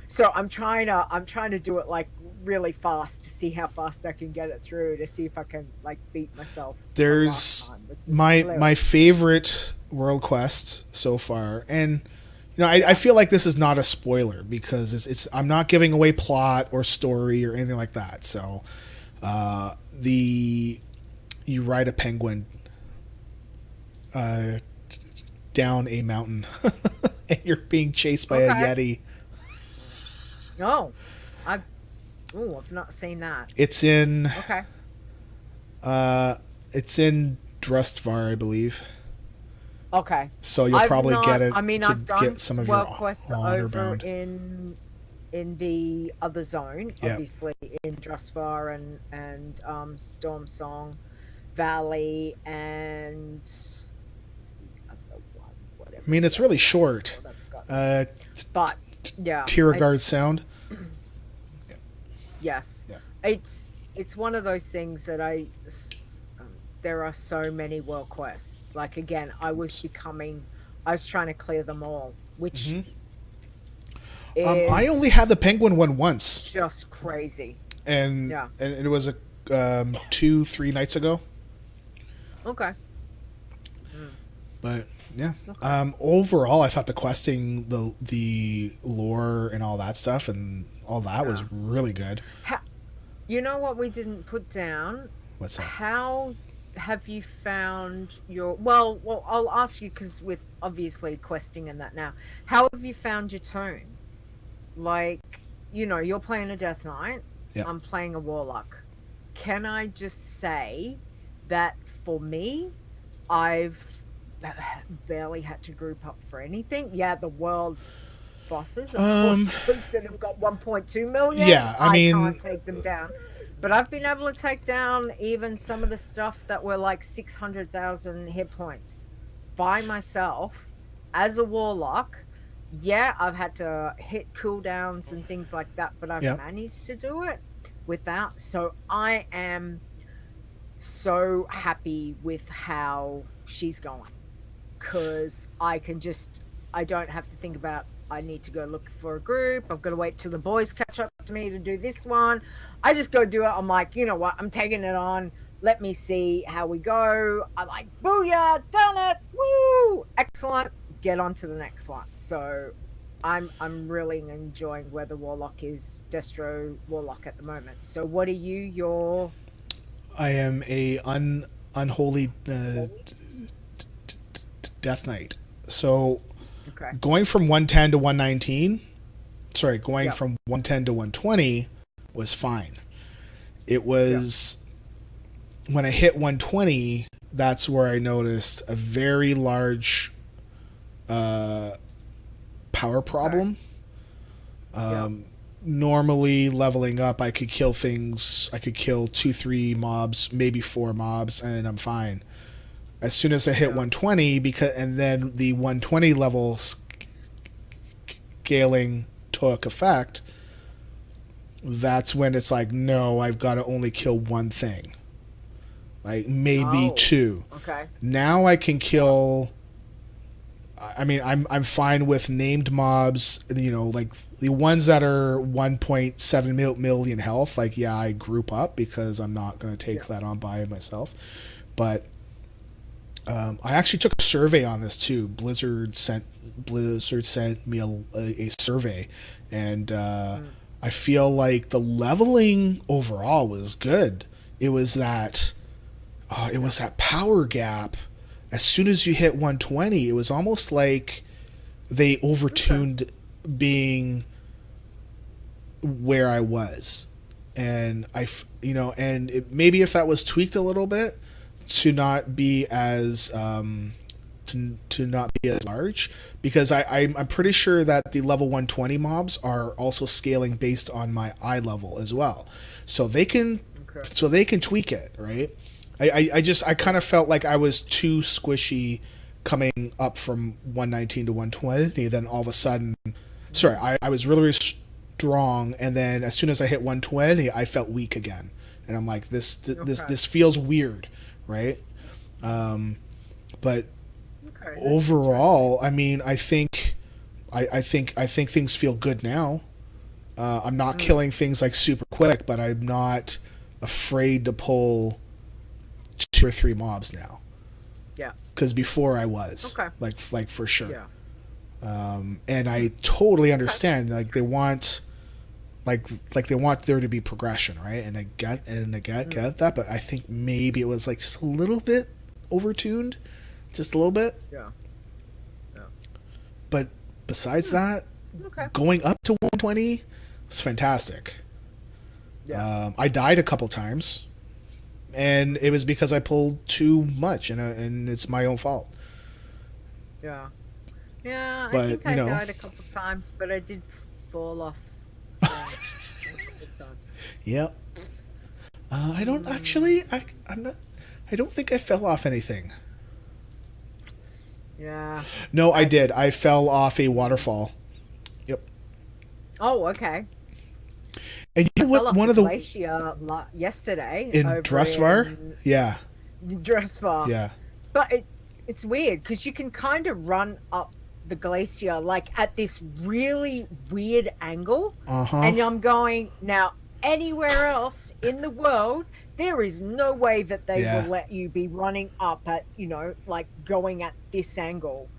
so I'm trying to do it like really fast to see how fast I can get it through to see if I can like beat myself from last there's time, which is my hilarious. favorite world quest so far, and I Yeah. feel like this is not a spoiler because it's I'm not giving away plot or story or anything like that. So the you ride a penguin uh, down a mountain and you're being chased by a Okay. yeti. No, I've I've not seen that. It's in Okay. uh, it's in Drustvar, I believe. Okay. So you'll I've probably get not. it I mean, to I've done get some of your work quests honor over bound. in the other zone, Yeah. obviously in Drusvar and Storm Song Valley and what's the other one, I whatever mean, the it's other really one is short. called, I've forgotten. Uh, But yeah, Tiragard it's Sound. yes, Yeah. it's one of those things that there are so many world quests. Like again, I was trying to clear them all, which I only is had the penguin one once, just crazy. and Yeah. it was a 2-3 nights ago. Okay. Mm, But yeah, okay. overall, I thought the questing, the lore, and all that stuff, and all that was Yeah. really good. Ha- you know what we didn't put down? What's that? How have you found your well, I'll ask you because with obviously questing and that now. How have you found your tone? Like, you're playing a Death Knight, Yeah. I'm playing a Warlock. Can I just say that for me, I've barely had to group up for anything. Yeah, the world bosses, of course, Um. those that have got 1.2 million, Yeah. I I can't mean, take them down. But I've been able to take down even some of the stuff that were like 600,000 hit points by myself as a warlock. Yeah, I've had to hit cooldowns and things like that, but I've yeah. managed to do it without. So I am so happy with how she's going because I don't have to think about, I need to go look for a group. I've got to wait till the boys catch up to me to do this one. I just go do it. I'm like, you know what? I'm taking it on. Let me see how we go. I'm like, booyah, done it. Woo! Excellent. Get on to the next one. So I'm really enjoying where the Warlock is, Destro Warlock at the moment. So what are you, your I am a unholy Death Knight. So okay. going from 110 to 119, sorry, going Yep. from 110 to 120 was fine. It Yep. was when I hit 120, that's where I noticed a very large power Okay. problem. Yep. Normally, leveling up, I could kill things. I could kill 2, 3 mobs, maybe 4 mobs, and I'm fine. As soon as I hit Yeah. 120, and then the 120 level scaling took effect, that's when it's like, no, I've got to only kill one thing. Like, maybe Oh, two. okay. Now I can kill. I mean, I'm fine with named mobs. You know, like the ones that are 1.7 million health. Like, yeah, I group up because I'm not going to take Yeah. that on by myself. But I actually took a survey on this too. Blizzard sent me a survey, and Mm, I feel like the leveling overall was good. It was that it yeah. was that power gap. As soon as you hit 120, it was almost like they Okay. overtuned being where I was, and and maybe if that was tweaked a little bit to not be as to not be as large, because I'm pretty sure that the level 120 mobs are also scaling based on my eye level as well, so they can Okay. tweak it, right? I kind Yeah. of felt like I was too squishy coming up from 119 to 120. Then all of a sudden, sorry, Mm, I was really, really strong, and then as soon as I hit 120, I felt weak again, and I'm like, okay. this feels weird, right? But Okay. That's interesting. overall, I mean, I think things feel good now. I'm not Mm, killing things like super quick, but I'm not afraid to pull two or three mobs now. yeah. Because before I was Okay. like for sure. Yeah. And Mm, I totally okay. understand. Like they Interesting. want like they want there to be progression, right? And I Mm, get that, but I think maybe it was like just a little bit overtuned, just a little bit. yeah. Yeah. But besides Mm, that, okay. going up to 120 was fantastic. Yeah. I died a couple times, and it Mm-hmm. was because I pulled too much, and it's my own fault. Yeah. Yeah. I But think you I know, died a couple times, but I did fall off. Yeah. A couple times. yep. I don't Mm, actually. I'm not. I don't think I fell off anything. yeah. No, I I. did. I fell off a Mm. waterfall. Yep. Oh, okay. And you I know fell what? off One the of the glacier yesterday in over Dressvar. in Yeah. Dressvar. Yeah. But it's weird because you can kind of run up the glacier like at this really weird angle. Uh huh. And I'm going, now, anywhere else in the world, there is no way that they Yeah. will let you be running up at, like going at this angle.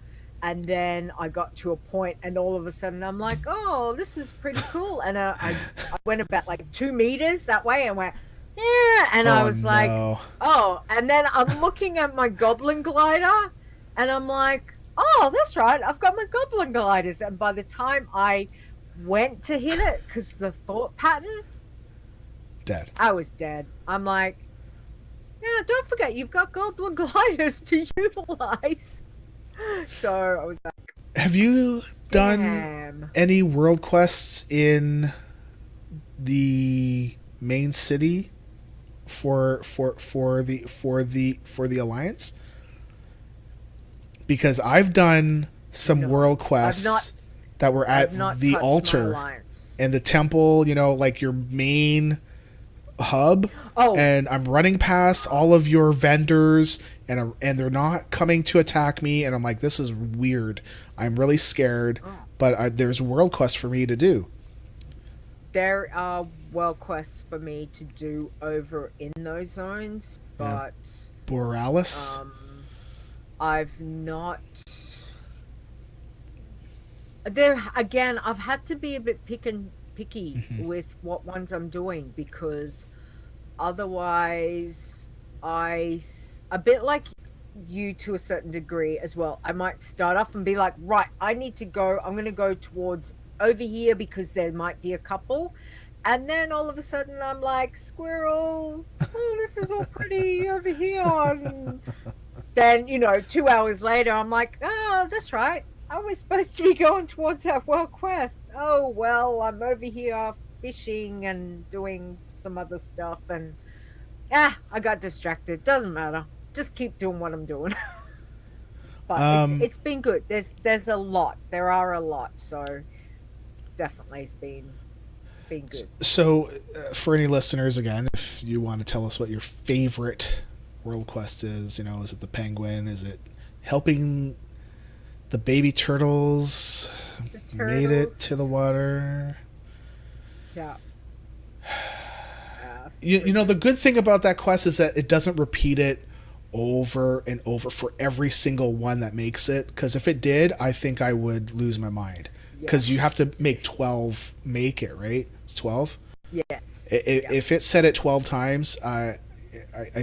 And then I got to a point, and all of a sudden I'm like, oh, this is pretty cool. And I went about like 2 meters that way and went, yeah. And I Oh was like, no. oh. And then I'm looking at my goblin glider, and I'm like, oh, that's right. I've got my goblin gliders. And by the time I went to hit it, because the thought pattern, Dead. I was dead. I'm like, yeah, don't forget, you've got goblin gliders to utilize. So I was like, Have you done damn. any world quests in the main city for the alliance? Because I've done some No, world quests that were at I've not the touched my altar alliance. and the temple, you know, like your main hub, Oh, and I'm running past all of your vendors, and they're not coming to attack me, and I'm like, this is weird. I'm really scared, oh. but there's world quest for me to do. There are world quests for me to do over in those zones, Yeah, but Borealis. um I've not there again, I've had to be a bit picky with what ones I'm doing because otherwise a bit like you to a certain degree as well. I might start off and be like, right, I'm going to go towards over here because there might be a couple. And then all of a sudden I'm like, squirrel, oh, this is all pretty over here. And then, 2 hours later, I'm like, oh, that's right. I was supposed to be going towards that world quest. Oh, well, I'm over here fishing and doing some other stuff. And I got distracted. Doesn't matter. Just keep doing what I'm doing. But it's Um, it's been good. There's a lot. There are a lot. So definitely has been good. So, for any listeners, again, if you want to tell us what your favorite world quest is, is it the penguin? Is it helping the baby turtles The made it to the turtles, water? yeah. The good thing about that quest is that it doesn't repeat it over and over for every single one that makes it. Because if it did, I think I would lose my mind. Yeah. Because you have to make 12 make it, right? It's 12. Yes. Yeah. If it said it 12 times, I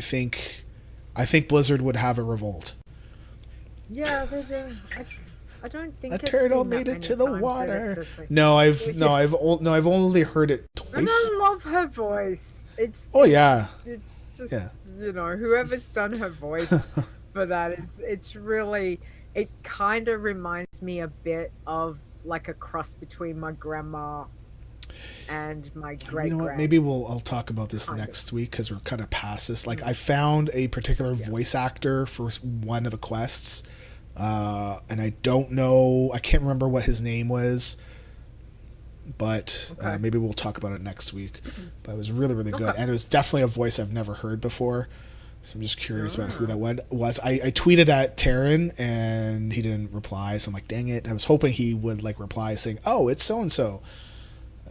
think Blizzard would have a revolt. Yeah, I don't think A it's turtle been that made it many to the times that water. it does, like, No, yeah. I've only heard it And twice. I love her voice. Oh yeah, It's just, yeah. whoever's done her voice for that it's really, it kind of reminds me a bit of like a cross between my grandma and my You great know what? grand. Maybe I'll talk about this Kind of. next week because we're kind of past this. Like, I found a particular Yeah. voice actor for one of the quests, and I don't know. I can't remember what his name was, but Okay. maybe we'll talk about it next week. But it was really, really good, Okay. and it was definitely a voice I've never heard before. So I'm just curious about who Ah. that one was. I tweeted at Taryn and he didn't reply, so I'm like, dang it! I was hoping he would like reply saying, "Oh, it's so and so."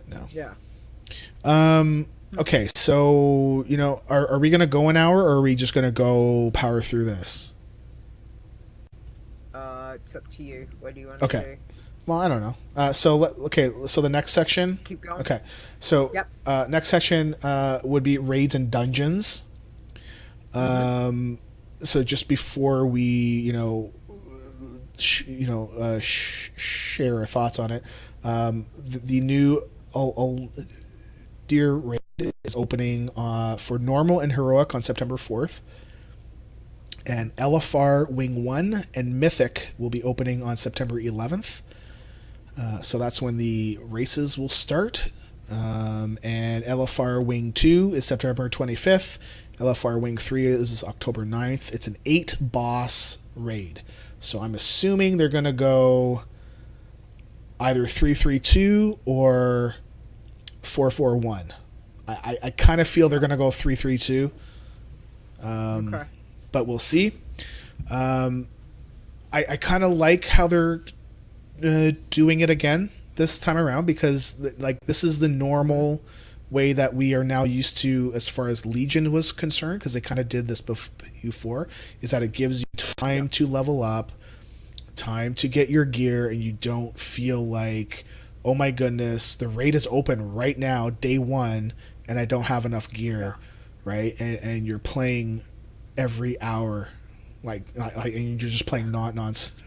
No. Yeah. Okay, so are we gonna go an hour or are we just gonna go power through this? It's up to you. What do you want to Okay. do? Well, I don't know. So the next section. Keep going. Okay, so Yep. next section would be raids and dungeons. So just before we share our thoughts on it, the new Uldir raid is opening for normal and heroic on September 4th. And LFR Wing 1 and Mythic will be opening on September 11th. So that's when the races will start. And LFR Wing 2 is September 25th. LFR Wing 3 is October 9th. It's an 8 boss raid. So I'm assuming they're going to go either 3-3-2 or 4-4-1. I kind of feel they're going to go 3-3-2. Okay. But we'll see. I kind of like how they're doing it again this time around because this is the normal way that we are now used to as far as Legion was concerned, because they kind of did this before, is that it gives you time to level up, time to get your gear, and you don't feel like, oh my goodness, the raid is open right now, day one, and I don't have enough gear, right? And you're playing every hour, and you're just playing non-stop,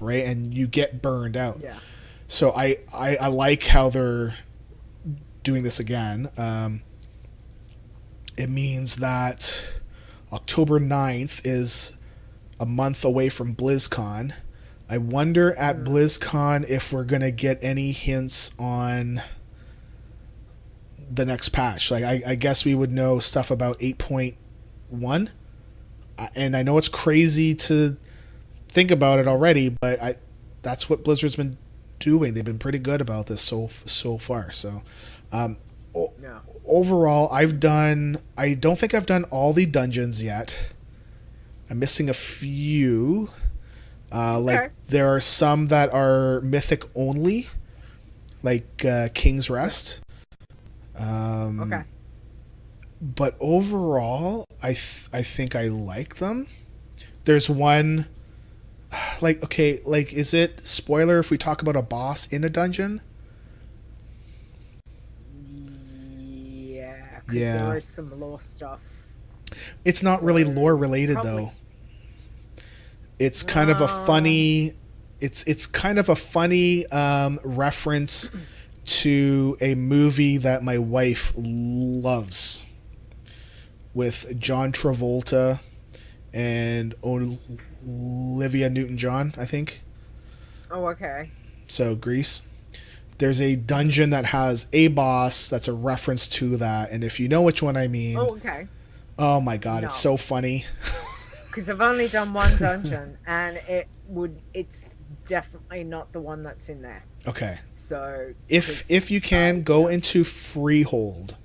right? And you get burned out. Yeah. So I like how they're doing this again. It means that October 9th is a month away from BlizzCon. I wonder at BlizzCon if we're going to get any hints on the next patch. Like, I guess we would know stuff about 8.1. And I know it's crazy to think about it already, but that's what Blizzard's been doing. They've been pretty good about this so far. So, Yeah. overall, I don't think I've done all the dungeons yet. I'm missing a few. Like, there are some that are mythic only, like King's Rest. Okay. But overall, I think I like them. There's one, is it spoiler if we talk about a boss in a dungeon? Yeah. 'Cause Yeah. there is some lore stuff. It's not really So, lore related probably. though. It's kind of a funny. It's kind of a funny reference to a movie that my wife loves, with John Travolta and Olivia Newton-John, I think. Oh, okay. So Grease. There's a dungeon that has a boss that's a reference to that, and if you know which one I mean, Oh, okay. oh my god, it's No. so funny. Because I've only done one dungeon, and it's definitely not the one that's in there. Okay. So, If you can go into Freehold,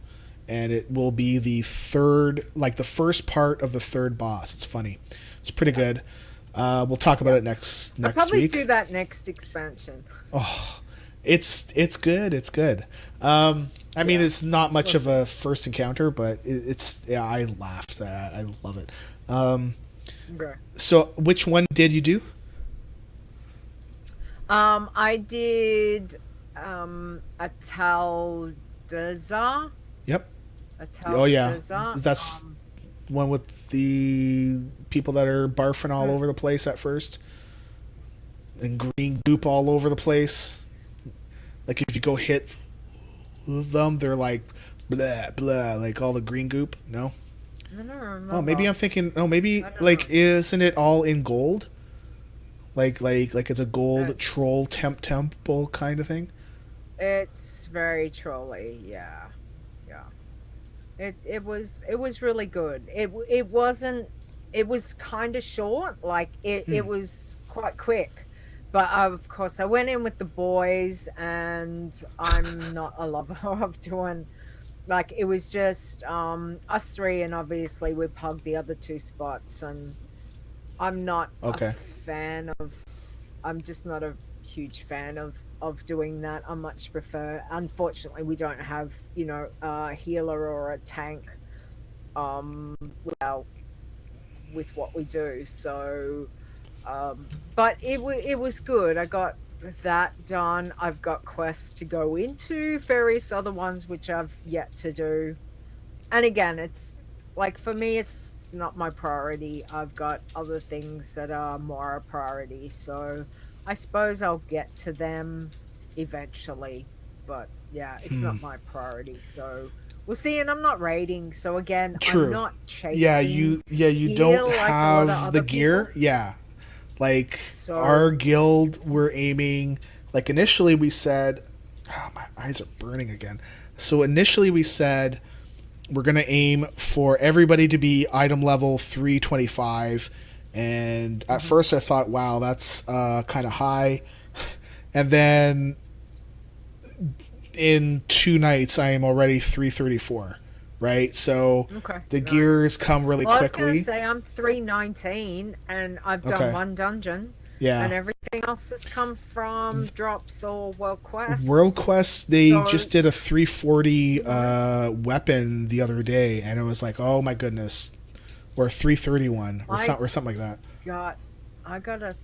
and it will be the third, like the first part of the third boss. It's funny. It's pretty good. We'll talk about it I'll next probably week. do that next expansion. Oh, it's good. It's good. I mean, it's not much of a first encounter, but it's yeah. I laughed. I love it. Okay. So, which one did you do? I did a Taldazar. Yep. A Oh yeah, Taldazar. that's one with the people that are barfing all Hmm. over the place at first, and green goop all over the place. Like if you go hit them, they're like blah blah, like all the green goop. No. I don't Oh, maybe remember. I'm thinking. Oh, maybe I don't like know. isn't it all in gold? Like it's a gold troll It's temple kind of thing. it's very trolly. Yeah, yeah. It was really good. It wasn't. It was kind of short. Like it was quite quick. But of course, I went in with the boys, and I'm not a lover of doing like it was just us three, and obviously we pugged the other two spots, and I'm not a Okay. fan of. I'm just not a huge fan of doing that. I much prefer. Unfortunately, we don't have a healer or a tank without with what we do. So, but it was good. I got that done. I've got quests to go into, various other ones which I've yet to do. And again, it's like for me, it's not my priority. I've got other things that are more a priority. So I suppose I'll get to them eventually. But yeah, it's not my priority. So we'll see. And I'm not raiding. So again, I'm True. not Yeah, chasing you gear don't like a lot of have the other gear. people. Yeah. Like our So, guild we're aiming like initially we said oh, my eyes are burning again. So initially we said we're going to aim for everybody to be item level 325 and at mhm. first I thought wow, that's kind of high. And then in 2 nights I am already 334, right? So Okay, the nice. gears come really Well, I was gonna quickly. say I'm 319 and I've done Okay. one dungeon, Yeah. and everything else has come from drops or world World quests. Quest, they So, just did a 340 you know, weapon the other day, and it was like, oh my goodness, or 331 I or something like that. got I got a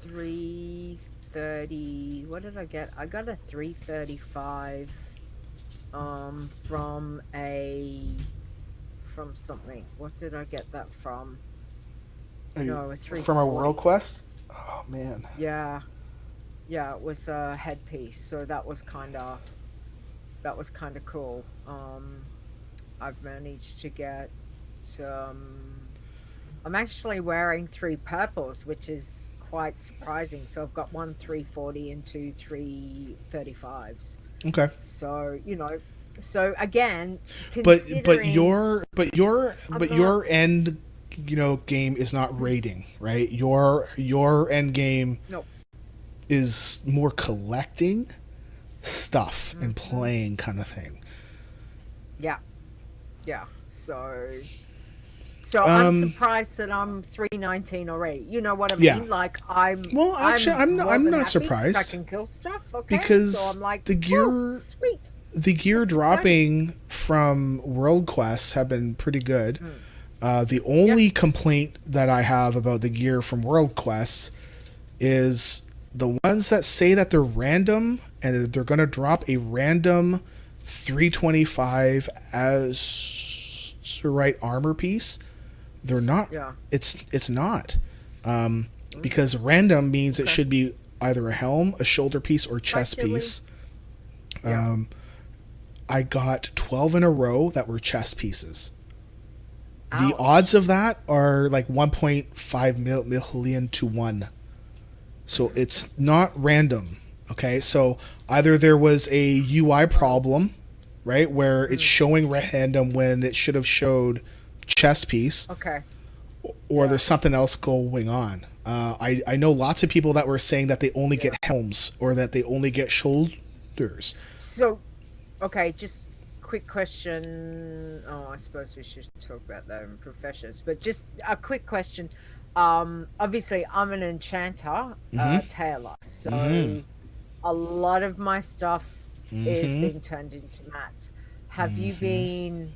330. What did I get? I got a 335 from something. What did I get that from? Are you No, a from a World 340. Quest? Oh man. Yeah. Yeah, it was a headpiece, so that was kind of cool. I've managed to get um I'm actually wearing three purples, which is quite surprising. So I've got one 340 and two 335s. Okay. So, so again, But considering I'm not your end game is not raiding, right? Your end game no. is more collecting stuff and Hmm. playing kind of thing. Yeah, yeah. So I'm Um surprised that I'm 319 already. You know what I yeah. mean? Like I'm Well, actually, I'm more I'm than not happy because I surprised can kill stuff. Okay, so I'm because like, the oh, gear sweet, the gear that's exciting. dropping from World Quests have been pretty good. Mm. The Yep. only complaint that I have about the gear from World Quests is the ones that say that they're random and that they're going to drop a random 325 as right armor piece. They're not. Yeah. It's not. Mm. Because random means it Okay. should be either a helm, a shoulder piece, or chest Especially, piece. yeah. I got 12 in a row that were chest pieces. The odds Ouch. of that are like 1.5 million to 1. So it's not random. Okay, so either there was a UI Wow. problem, right, where it's Mm. showing random when it should have showed chest piece, Okay. or Yeah. there's something else going on. I know lots of people that were saying that they only get Yeah. helms or that they only get shoulders. So, okay, just quick question. Oh, I suppose we should talk about that in professions, but just a quick question. Obviously, I'm an enchanter, Mm-hmm. tailor, Mm-hmm. so a lot of my stuff is Mm-hmm. being turned into mats. Have you been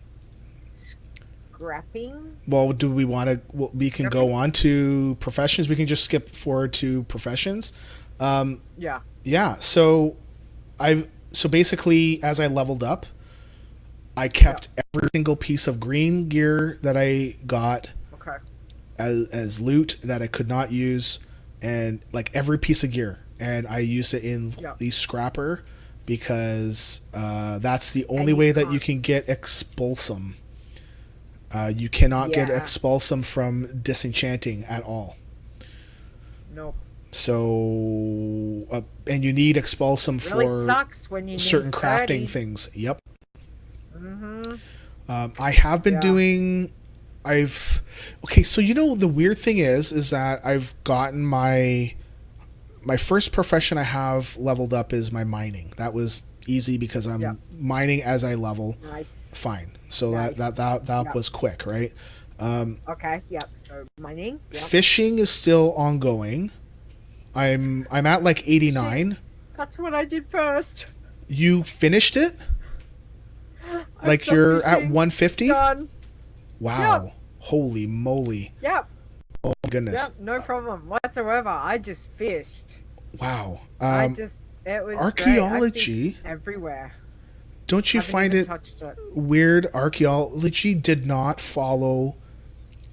scrapping? Well, do we want to? Well, we can go Scrapping? on to professions. We can just skip forward to professions. Yeah. Yeah. So basically, as I leveled up, I Yeah. kept every single piece of green gear that I got Okay. as loot that I could not use, and like every piece of gear, and I used it in Yeah. the scrapper because that's the only And you way that you can't. can get expulsum. You cannot get Yeah. expulsum from disenchanting at all. Nope. So, and you need expulsum Really for sucks when you certain need crafting 30. things. Yep. Mm-hmm. I have been Yeah. doing. I've okay. So the weird thing is that I've gotten my first profession I have leveled up is my mining. That was easy because Yeah. I'm mining as I level. Nice. Fine. So Nice. that Yep. was quick, right? Okay. Yep. So mining. Yep. Fishing is still ongoing. I'm at like Fishing. 89. That's what I did first. You finished it? I've Like got you're at fishing 150? done. Yep. Wow. Holy moly. Yep. Oh my goodness. Yep. No problem whatsoever. I just fished. Wow. It was great. I fished Archaeology, everywhere. don't you Haven't find even it touched it. weird? Archaeology did not follow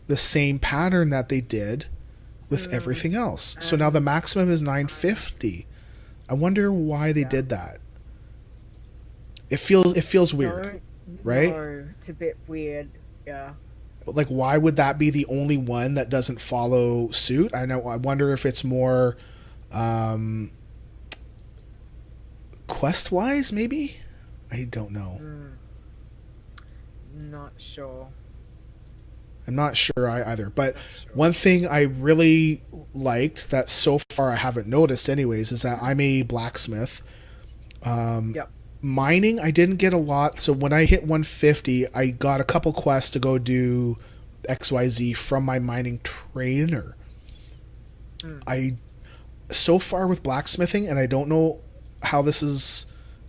the same pattern that they did with Mm, everything else. So now the and maximum is um, 950. I wonder why they yeah. did that. It feels weird, No, right? no, it's a bit weird. Yeah. Like why would that be the only one that doesn't follow suit? I wonder if it's more um quest wise maybe. I don't know. Mm, not sure. I'm not sure either. But Not sure. one thing I really liked that so far I haven't noticed, anyways, is that I'm a blacksmith. Yep. Mining, I didn't get a lot. So when I hit 150, I got a couple quests to go do XYZ from my mining trainer. Mm, I so far with blacksmithing, and I don't know how this is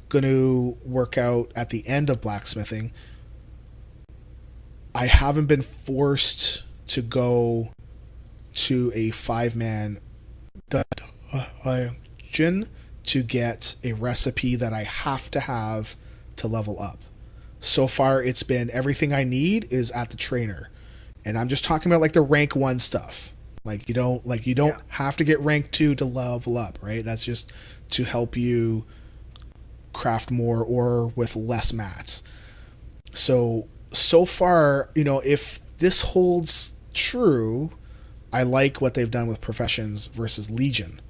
going to work out at the end of blacksmithing. I haven't been forced to go to a 5-man dungeon to get a recipe that I have to have to level up. So far, it's been everything I need is at the trainer, and I'm just talking about like the rank 1 stuff. Like you don't yeah. have to get rank 2 to level up, right? That's just to help you craft more or with less mats. So far, if this holds true, I like what they've done with professions versus Legion.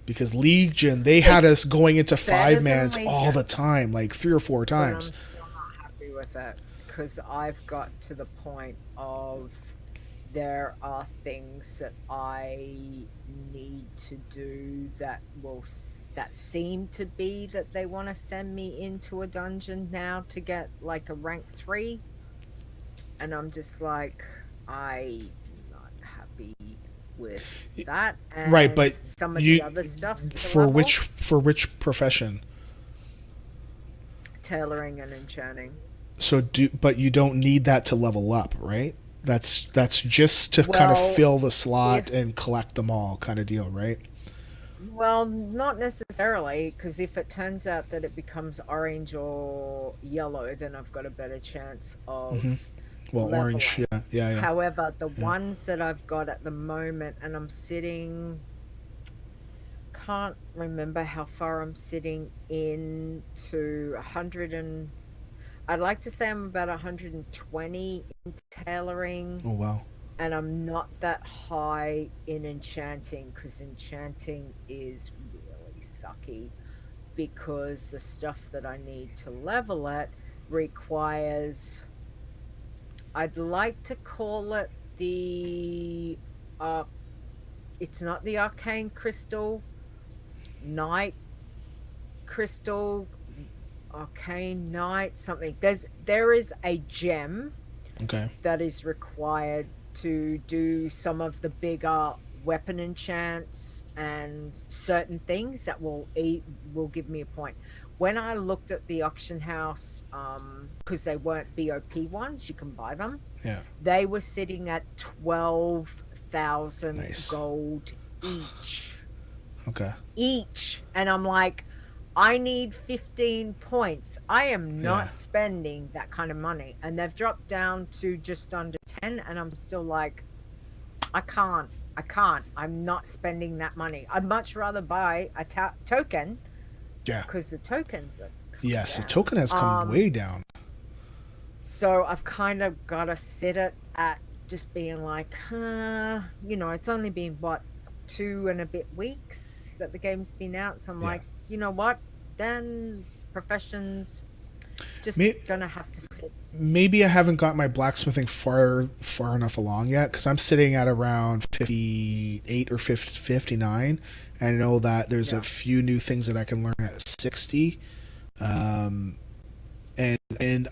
Because Legion, they had us It's going into better five than mans all the Legion, time, like 3 or 4 but times. I'm still not happy with it because I've got to the point of there are things that I need to do that seem to be that they want to send me into a dungeon now to get like a rank 3, and I'm just like, I'm not happy with that, Right, and but some of the you other stuff to for level, which profession? tailoring and enchanting. But you don't need that to level up, right? That's just to kind of Well, fill the slot if and collect them all kind of deal, right? well, not necessarily, because if it turns out that it becomes orange or yellow, then I've got a better chance of Well, orange, leveling. yeah, yeah, yeah, However, the yeah. ones that I've got at the moment, and I'm sitting, can't remember how far I'm sitting into 100 and I'd like to say I'm about 120 in tailoring, Oh wow. and I'm not that high in enchanting because enchanting is really sucky because the stuff that I need to level it requires, I'd like to call it the it's not the arcane crystal, night crystal, arcane night something. There is a gem Okay. that is required to do some of the bigger weapon enchants and certain things that will give me a point. When I looked at the auction house, because they weren't BOP ones, you can buy them. Yeah. They were sitting at 12,000 Nice. gold each. Okay. Each, and I'm like, I need 15 points. I am not Yeah. spending that kind of money. And they've dropped down to just under 10, and I'm still like, I can't. I'm not spending that money. I'd much rather buy a token. Yeah. Because the tokens are Yes, down. the token has come way down. So I've kind of got to sit it at just being like, it's only been, what, 2 and a bit weeks that the game's been out. So I'm like, you know what? Then professions just gonna have to sit. Maybe I haven't got my blacksmithing far enough along yet, because I'm sitting at around 58 or 59, and I know that there's a few new things that I can learn at 60. And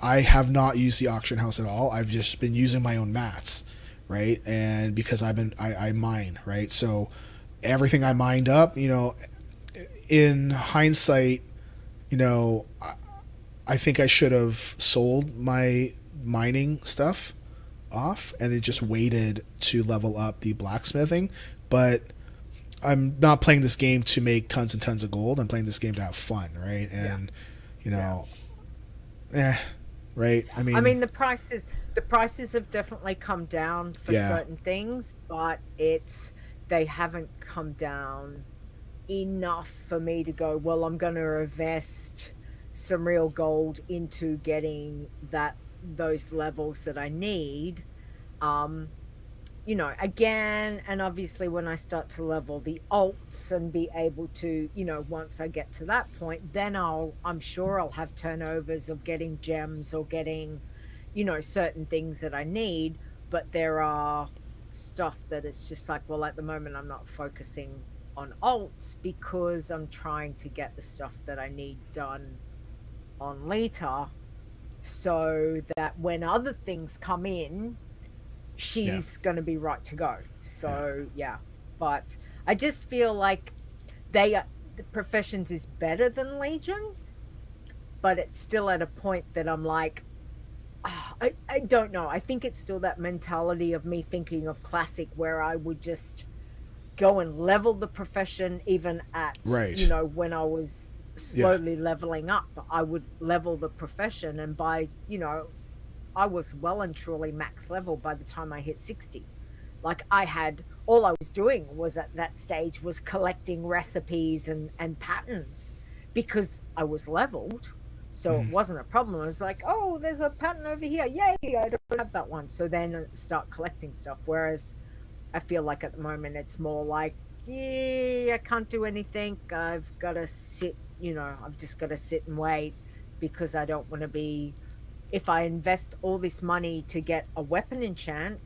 I have not used the auction house at all. I've just been using my own mats, right? And because I mine, right? So everything I mined up, in hindsight, I think I should have sold my mining stuff off and then just waited to level up the blacksmithing. But I'm not playing this game to make tons and tons of gold. I'm playing this game to have fun, right? And right. I mean, the prices have definitely come down for certain things, but they haven't come down enough for me to go, well, I'm going to invest some real gold into getting those levels that I need. Again, and obviously when I start to level the alts and be able to, once I get to that point, then I'm sure I'll have turnovers of getting gems or getting, certain things that I need. But there are stuff that it's just like, well, at the moment I'm not focusing on alts because I'm trying to get the stuff that I need done on later, so that when other things come in, she's going to be right to go. So but I just feel like the professions is better than legions, but it's still at a point that I'm like, I don't know. I think it's still that mentality of me thinking of classic, where I would just go and level the profession, even at when I was slowly leveling up, I would level the profession, and by I was well and truly max level by the time I hit 60. Like, all I was doing was at that stage was collecting recipes and patterns, because I was leveled. So it wasn't a problem. I was like, oh, there's a pattern over here. Yay, I don't have that one. So then start collecting stuff. Whereas I feel like at the moment it's more like, I can't do anything. I've got to sit, I've just got to sit and wait, because I don't want to be, if I invest all this money to get a weapon enchant,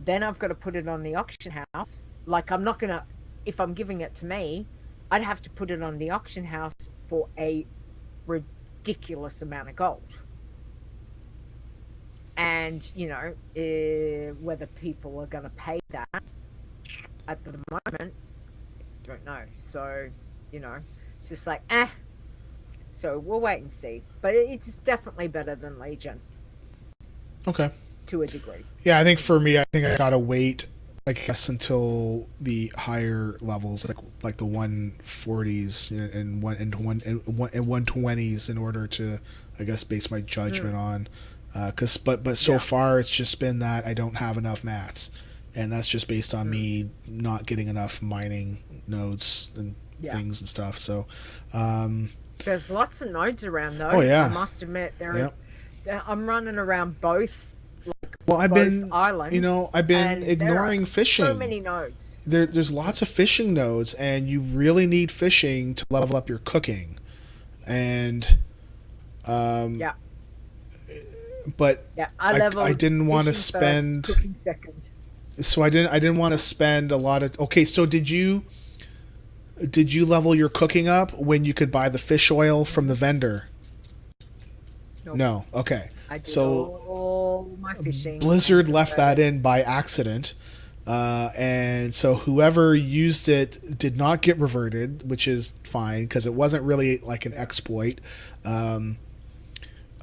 then I've got to put it on the auction house. Like, I'm not going to, if I'm giving it to me, I'd have to put it on the auction house for a ridiculous amount of gold. And, whether people are going to pay that at the moment, don't know. So, it's just like, So we'll wait and see. But it's definitely better than Legion. Okay. To a degree. Yeah, I think for me, I gotta wait, I guess, until the higher levels, like the 140s and 120s, in order to, I guess, base my judgment on. But so far it's just been that I don't have enough mats, and that's just based on me not getting enough mining nodes and things and stuff. So there's lots of nodes around, though. Oh yeah, I must admit, I'm running around both. Well, I've been islands, I've been ignoring fishing. So many nodes. There's lots of fishing nodes, and you really need fishing to level up your cooking. And but Yeah, I didn't want to fishing spend. first, cooking second. So I didn't want to spend a lot of. Okay, so did you level your cooking up when you could buy the fish oil from the vendor? Nope. No. Okay. I did So all my fishing and Blizzard left that converted. in by accident. And so whoever used it did not get reverted, which is fine because it wasn't really like an exploit. Um,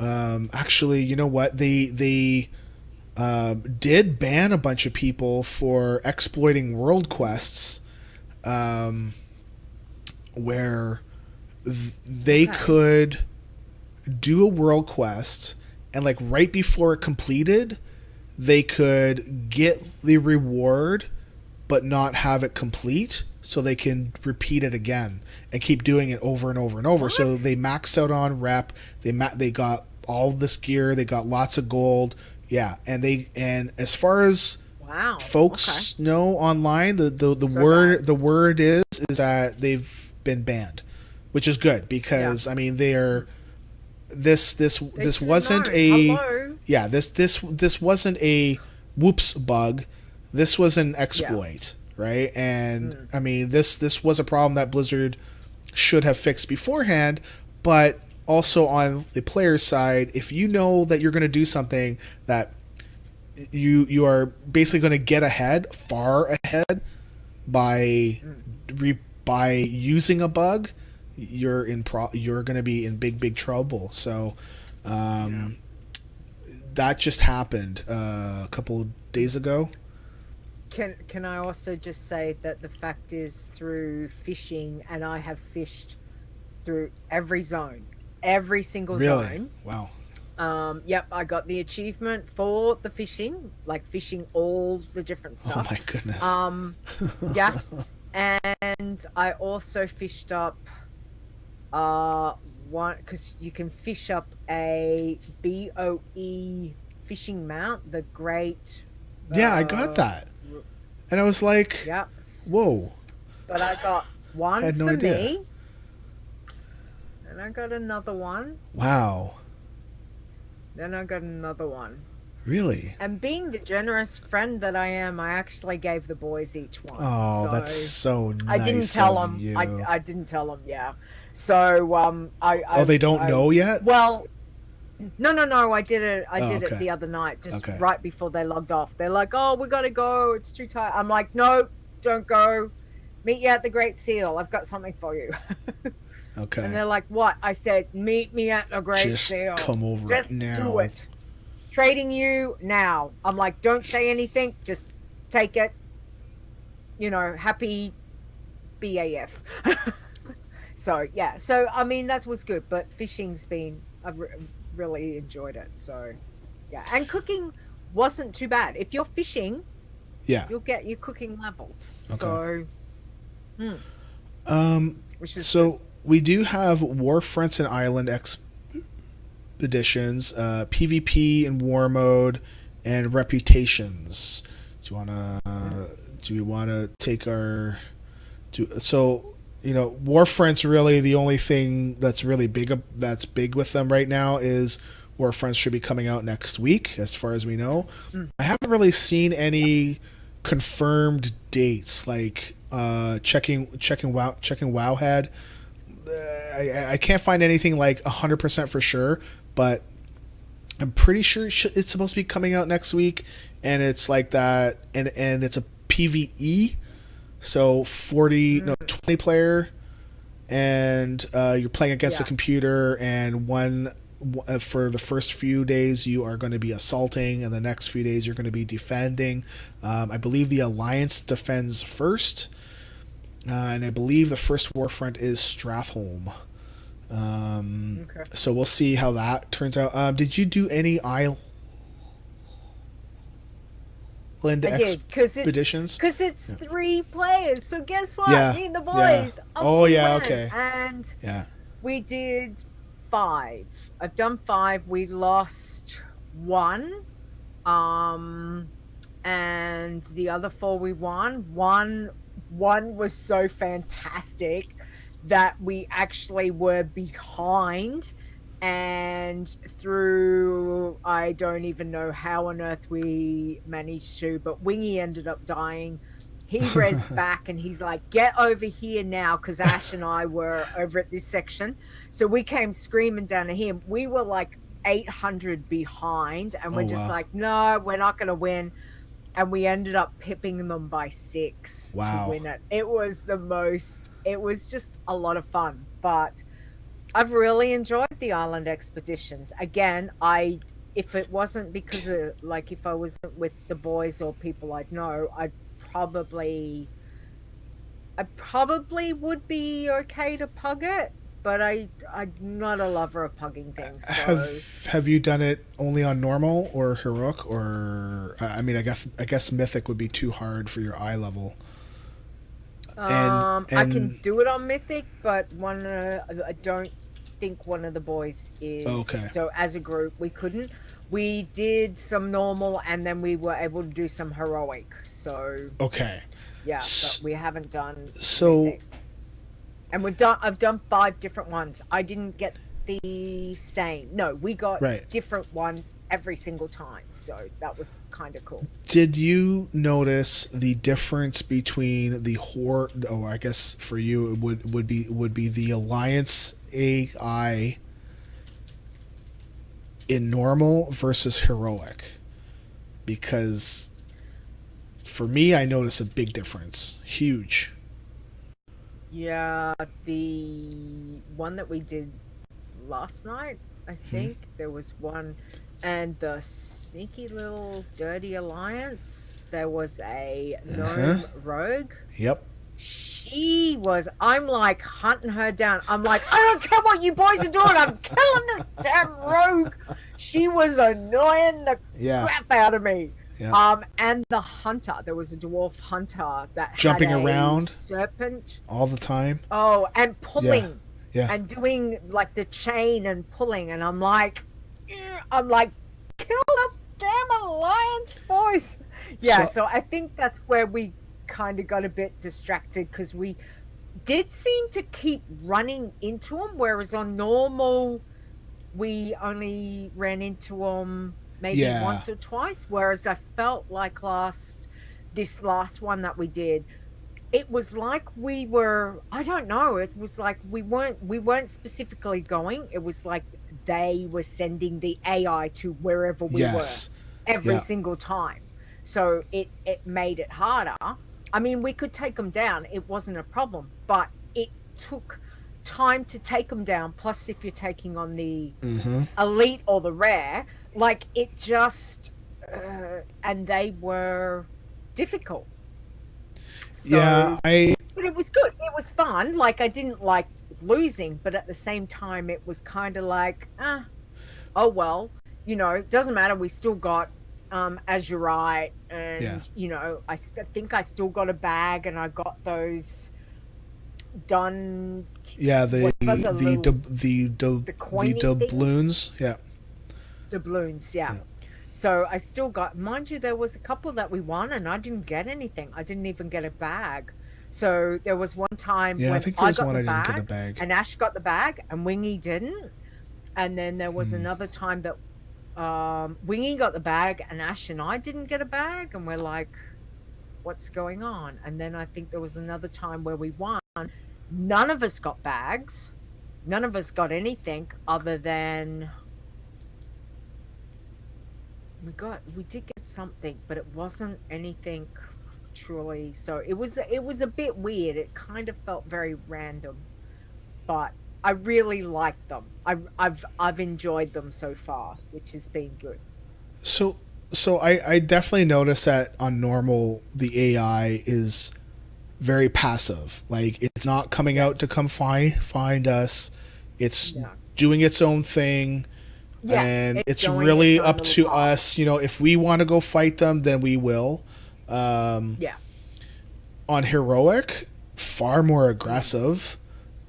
Actually, you know what? They did ban a bunch of people for exploiting world quests, um, where they Okay. could do a world quest and like right before it completed, they could get the reward but not have it complete so they can repeat it again and keep doing it over and over and over. What? So they maxed out on rep. They got all this gear. They got lots of gold. Yeah, and as far as Wow. Okay. folks know online, the So bad. word is that they've been banned, which is good Yeah. because I mean they're They this should have wasn't known. a Hello. yeah this wasn't a whoops bug. This was an Yeah. exploit, right? And Mm. I mean this was a problem that Blizzard should have fixed beforehand, but also on the player's side, if you know that you're going to do something that you are basically going to get ahead, far ahead by Mm. by using a bug, you're going to be in big trouble. So Yeah. um, that just happened a couple days ago. Can I also just say that the fact is through fishing, and I have fished through every zone, every single Really? zone. Wow. Yep, I got the achievement for the fishing, like fishing all the different Oh stuff. my goodness. Um, yeah, and I also fished up uh one because you can fish up a BOE fishing mount, the great Yeah, I got uh that, and I was like, yeah, whoa, but I got I one had no for idea. me, and I got another one, Wow. then I got another one. Really? And being the generous friend that I am, I actually gave the boys each one. Oh, that's So so I didn't nice tell of them. you. I didn't tell them. Yeah. So Oh, they don't know yet? well, no. I Oh, did it okay. the other night, just Okay. right before they logged off. They're like, "Oh, we gotta go. It's too tight." I'm like, "No, don't go. Meet you at the Great Seal. I've got something for you." And Okay. they're like, "What?" I said, "Meet me at the Great Just Seal. come over Just do now. it. Trading you now." I'm like, "Don't say anything. Just take it. Happy BAF." So yeah. So I mean, that was good. But fishing's been. Really enjoyed it. So yeah, and cooking wasn't too bad. If you're fishing, Yeah. you'll get your cooking level. Okay. So, hmm, Um. which was good. So we do have Warfronts and Island expeditions, PvP in War mode, and reputations. Do you wanna? Do we wanna take our? So Warfronts really the only thing that's really big with them right now is Warfronts should be coming out next week, as far as we know. Mm, I haven't really seen any confirmed dates, like checking Wowhead. I can't find anything like 100% for sure, but I'm pretty sure it's supposed to be coming out next week, and it's like that, and it's a PVE, so 20 player, and you're playing against a yeah, computer, and for the first few days you are going to be assaulting, and the next few days you're going to be defending. I believe the Alliance defends first, and I believe the first warfront is Strathholm. okay. So we'll see how that turns out. Did you do any island I did expeditions? because it's Yeah. 3 players. So guess what? Yeah. Me and the Yeah. boys up Oh we yeah. went, Okay. and Yeah. we did 5. I've done 5. We lost one, um, and the other 4 we won. One was so fantastic that we actually were behind and through, I don't even know how on earth we managed to, but Wingy ended up dying. He rezzed back and he's like, get over here now, because Ash and I were over at this section. So we came screaming down to him. We were like 800 behind, and we're Oh, just wow. like, no, we're not going to win. And we ended up pipping them by 6 to Wow. win it. It was just a lot of fun. But I've really enjoyed the island expeditions. Again, if it wasn't because of, like, if I wasn't with the boys or people I'd know, I probably would be okay to pug it, but I'm not a lover of pugging things. So Have you done it only on normal or heroic, or I mean, I guess mythic would be too hard for your eye level. And I can do it on mythic, but I don't think one of the boys is. Okay. So as a group, we couldn't. We did some normal, and then we were able to do some heroic. So okay. yeah, but we haven't done So mythic. And I've done 5 different ones. I didn't get the same. No, we got right. different ones every single time. So that was kind of cool. Did you notice the difference between the horde? Oh, I guess for you it would be the alliance AI in normal versus heroic, because for me I notice a big difference, huge. Yeah, the one that we did last night, I think there was one, and the sneaky little dirty alliance. There was a gnome rogue. Yep. I'm like hunting her down. I'm like, I don't care what you boys are doing. I'm killing this damn rogue. She was annoying the crap out of me. Yeah. And the hunter, there was a dwarf hunter that jumping had a around serpent all the time. Oh, and pulling, Yeah. and doing like the chain and pulling, and I'm like, kill the damn alliance, boys. Yeah, so I think that's where we kind of got a bit distracted, because we did seem to keep running into them, whereas on normal we only ran into them maybe once or twice, whereas I felt like this last one that we did, it was like we were, I don't know, it was like we weren't specifically going. It was like they were sending the AI to wherever we were every single time. So it made it harder. I mean, we could take them down, it wasn't a problem, but it took time to take them down. Plus, if you're taking on the elite or the rare, like it just and they were difficult. So, but it was good. It was fun. Like, I didn't like losing, but at the same time, it was kind of like, oh well, it doesn't matter. We still got Azurite, and I think I still got a bag, and I got those done. Yeah, the doubloons. Yeah. Doubloons. Yeah. So I still got, mind you, there was a couple that we won, and I didn't get anything. I didn't even get a bag. So there was one time when I think there was one I didn't get a bag, and Ash got the bag, and Wingy didn't. And then there was another time that Wingy got the bag, and Ash and I didn't get a bag, and we're like, what's going on? And then I think there was another time where we won. None of us got bags. None of us got anything other than we did get something, but it wasn't anything truly. So it was a bit weird. It kind of felt very random, but I really liked them. I've enjoyed them so far, which has been good. So I definitely noticed that on normal the AI is very passive. Like, it's not coming out to come find us. It's doing its own thing. And it's really up to us. If we want to go fight them, then we will. On heroic, far more aggressive.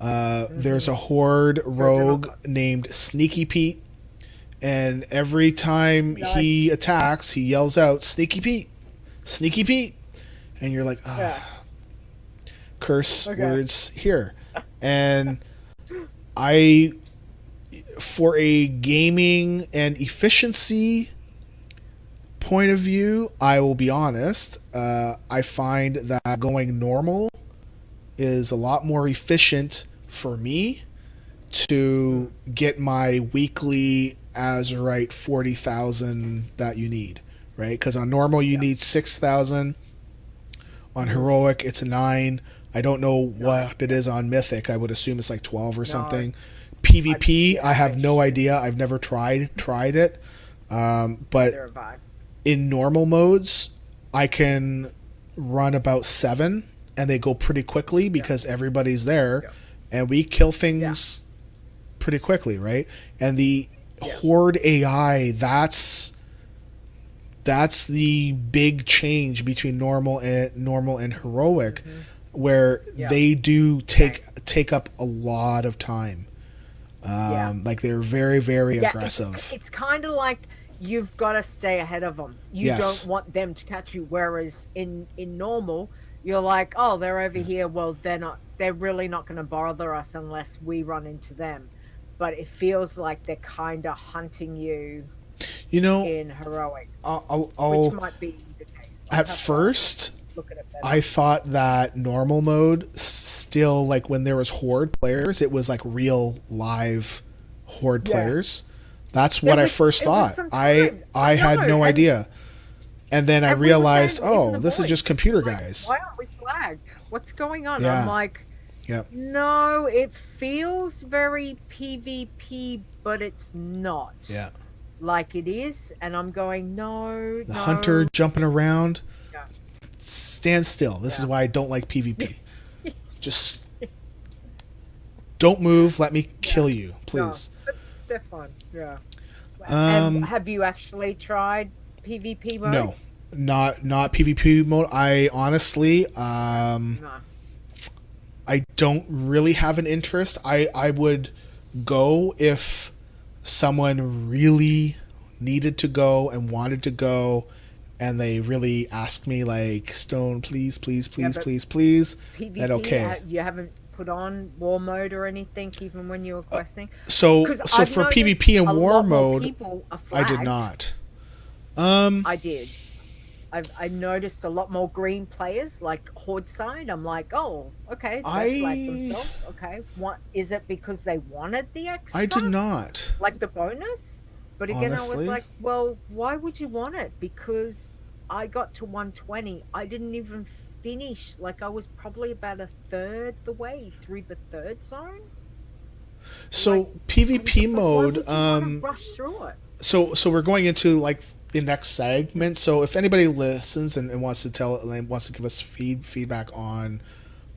There's a horde rogue named Sneaky Pete, and every time he attacks, he yells out, "Sneaky Pete, Sneaky Pete," and you're like, curse words here. And for a gaming and efficiency point of view, I will be honest. I find that going normal is a lot more efficient for me to get my weekly Azurite 40,000 that you need, right? Because on normal you need 6,000. On heroic it's 9. I don't know what it is on mythic. I would assume it's like 12 or something. PvP, I have no idea. I've never tried it. But in normal modes, I can run about 7, and they go pretty quickly because everybody's there, and we kill things pretty quickly, right? And the Horde AI, that's the big change between normal and heroic, where they do take up a lot of time. Like they're very, very aggressive. It's kind of like you've got to stay ahead of them. You don't want them to catch you. Whereas in normal, you're like, oh, they're over here. Well, they're really not going to bother us unless we run into them. But it feels like they're kind of hunting you. In heroic, which might be the case. At first, I thought that normal mode still, like when there was horde players, it was like real live horde players. That's what I first thought. I had no idea. And then I realized, oh, this is just computer guys. Why aren't we flagged? What's going on? I'm like, no, it feels very PvP, but it's not. Yeah. Like it is, and I'm going, no. The hunter jumping around. Yeah. Stand still. This is why I don't like PvP. Just don't move. Let me kill you, please. No, they're fun. Yeah. And have you actually tried PvP mode? No, not PvP mode. I honestly, I don't really have an interest. I would go if someone really needed to go and wanted to go, and they really asked me like, Stone, please, PvP, then okay. You haven't put on war mode or anything, even when you were questing? So for PvP and war mode, I did not. I did. I noticed a lot more green players, like Horde side. I'm like, oh, okay, they flagged themselves. Okay, what is it because they wanted the extra? I did not. Like the bonus? But again, honestly, I was like, well, why would you want it? Because I got to 120. I didn't even finish. Like I was probably about a third the way through the third zone. So like, PvP mode, rush through it. So we're going into like the next segment. So if anybody listens and wants to give us feedback on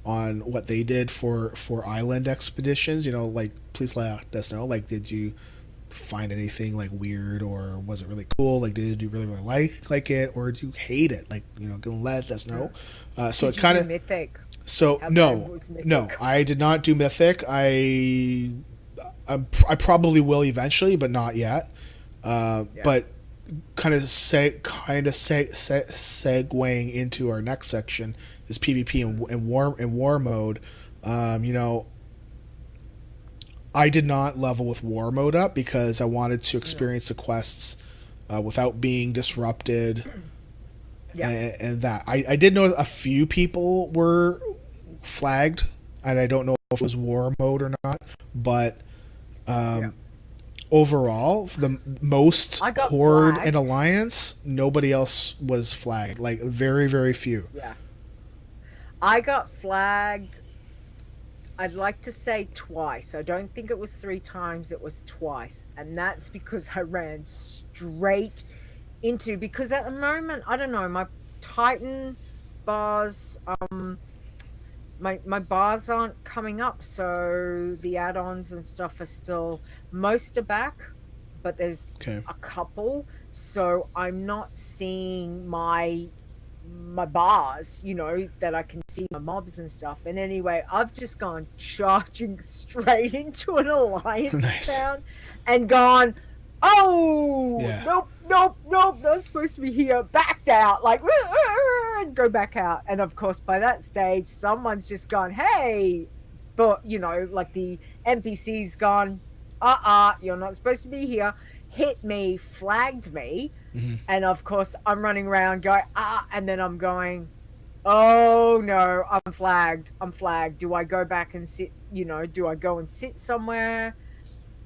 what they did for island expeditions, like please let us know. Like, did you find anything like weird, or was it really cool? Like, did you really like it, or did you hate it? Like, gonna let us know. So did it kind of mythic. So no, I did not do mythic. I probably will eventually, but not yet. But kind of segueing into our next section is PvP and war mode. I did not level with war mode up because I wanted to experience the quests without being disrupted. And that I did know a few people were flagged, and I don't know if it was war mode or not, but overall, the most Horde and Alliance, nobody else was flagged. Like, very, very few. Yeah. I got flagged, I'd like to say twice. I don't think it was 3 times, it was twice. And that's because I ran straight into, because at the moment, I don't know, my Titan bars, my bars aren't coming up, so the add-ons and stuff are still, most are back, but there's a couple, so I'm not seeing my bars, that I can see my mobs and stuff. And anyway, I've just gone charging straight into an alliance town and gone, nope, not supposed to be here, backed out, like, and go back out. And of course, by that stage, someone's just gone, hey, but like the NPC's gone, you're not supposed to be here, hit me, flagged me. Hmm. And of course, I'm running around going, and then I'm going, oh no, I'm flagged. I'm flagged. Do I go back and sit? Do I go and sit somewhere?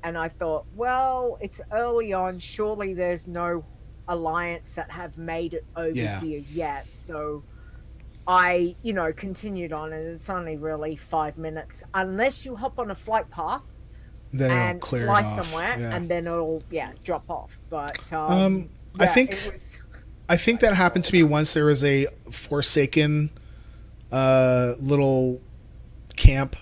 And I thought, well, it's early on. Surely there's no alliance that have made it over Yeah. here yet. So I, continued on, and it's only really 5 minutes, unless you hop on a flight path Then it'll and clear it fly off. somewhere, Yeah. and then it'll, drop off. But I yeah, think it was I think that happened to me once. There was a Forsaken little camp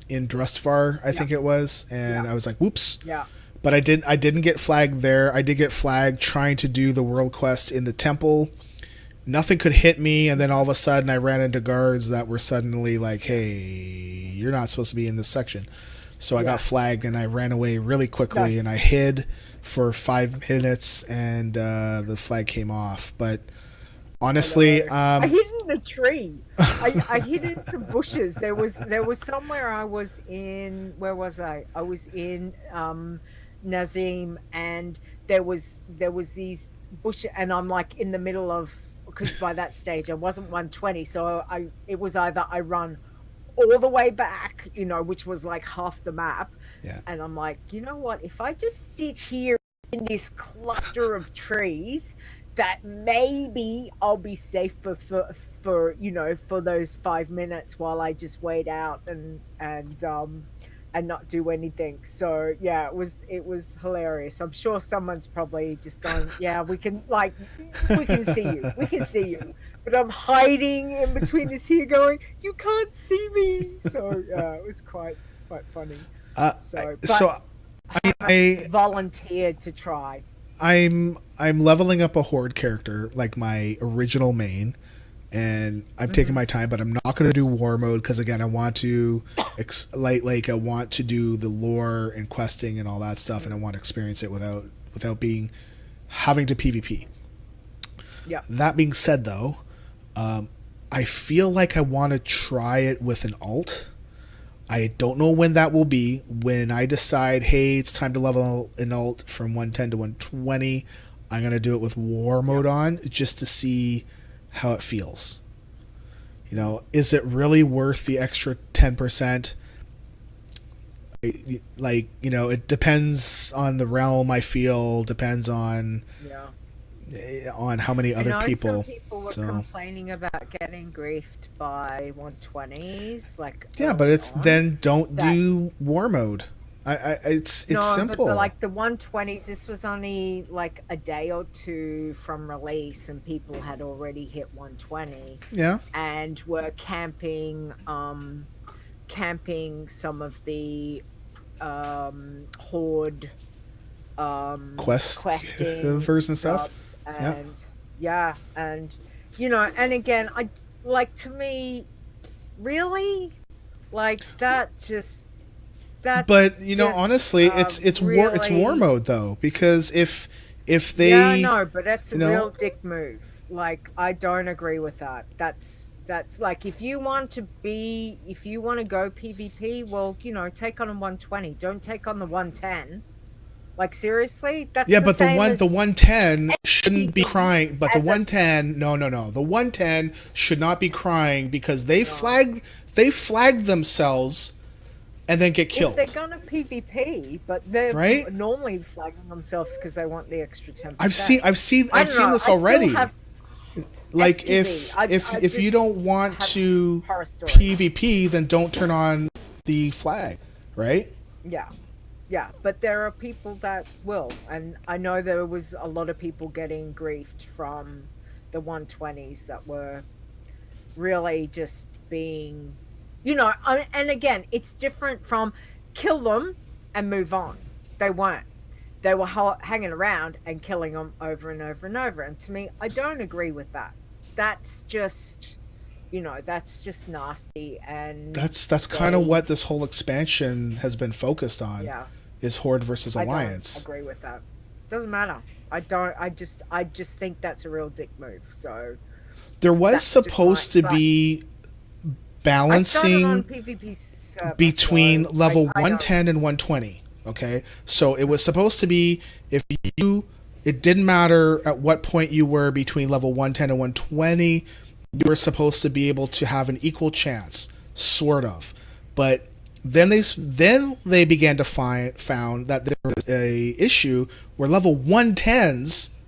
in Drustvar, I yeah, think it was, and yeah, I was like, "Whoops!" yeah, But I didn't get flagged there. I did get flagged trying to do the world quest in the temple. Nothing could hit me, and then all of a sudden I ran into guards that were suddenly like, "Hey, you're not supposed to be in this section." So I got yeah. flagged, and I ran away really quickly, and Nice. I hid for 5 minutes, and the flag came off. But I honestly, know. I hid in a tree. I hid in some bushes. There was somewhere I was in. Where was I? I was in Nazim, and there was these bushes, and I'm like in the middle of, because by that stage I wasn't 120, so it was either I run all the way back, which was like half the map, yeah, and I'm like, you know what? If I just sit here in this cluster of trees, that maybe I'll be safe for those 5 minutes while I just wait out and not do anything. So yeah, it was hilarious. I'm sure someone's probably just gone, yeah, we can see you. But I'm hiding in between this here going, you can't see me. So yeah, it was quite funny. uh, So, but so I volunteered to try. I'm leveling up a horde character like my original main, and I'm taking Hmm. my time, but I'm not going to do war mode because again I want to I want to do the lore and questing and all that stuff, and I want to experience it without being having to PvP. Yeah. That being said, though, I feel like I want to try it with an alt. I don't know when that will be. When I decide, hey, it's time to level an alt from 110 to 120, I'm going to do it with war mode on just to see how it feels. Is it really worth the extra 10%? Like, it depends on the realm, I feel, depends Yeah. on how many I other know some people. people were So, complaining about getting griefed by 120s, like yeah, but early it's on. then don't That do war mode. It's No, but simple. the 120s, this was only like a day or two from release, and people had already hit 120 Yeah. and were camping some of the horde Quest questing givers and stuff. subs, Yeah. and yeah, and and again, I like, to me, really, like, that's But just honestly, it's war really, mode though, because if yeah, they no, but that's a you real know dick move. Like, I don't agree with that. That's like, if you want to go PvP, well, take on a 120. Don't take on the 110. Like, seriously, that's yeah, the but the same one the as 110 shouldn't be PvP crying. But the as a 110, no, the 110 should not be crying because they no. flag themselves and then get If they're killed, gonna PvP, but they're right? normally flagging themselves because they want the extra ten I've seen percent. I've seen I I've don't seen know. this I still already. have Like STD. if I if I if you just don't want have to horror stories. PvP, then don't turn on the flag, right? Yeah, yeah. But there are people that will, and I know there was a lot of people getting griefed from the 120s that were really just being, and again, it's different from kill them and move on. They weren't. They were hanging around and killing them over and over and over. And to me, I don't agree with that. That's just, that's just nasty. And That's kind of they, what this whole expansion has been focused on, yeah, is horde versus I don't alliance. agree with that. Doesn't matter. I don't. I just think that's a real dick move. So There was that's just my. supposed to But be I started on balancing PvP server, between so I level I don't. 110 and 120. Okay, so it was supposed to be if you. It didn't matter at what point you were between level 110 and 120. You were supposed to be able to have an equal chance, sort of. But then they began to found that there was a issue where level 110s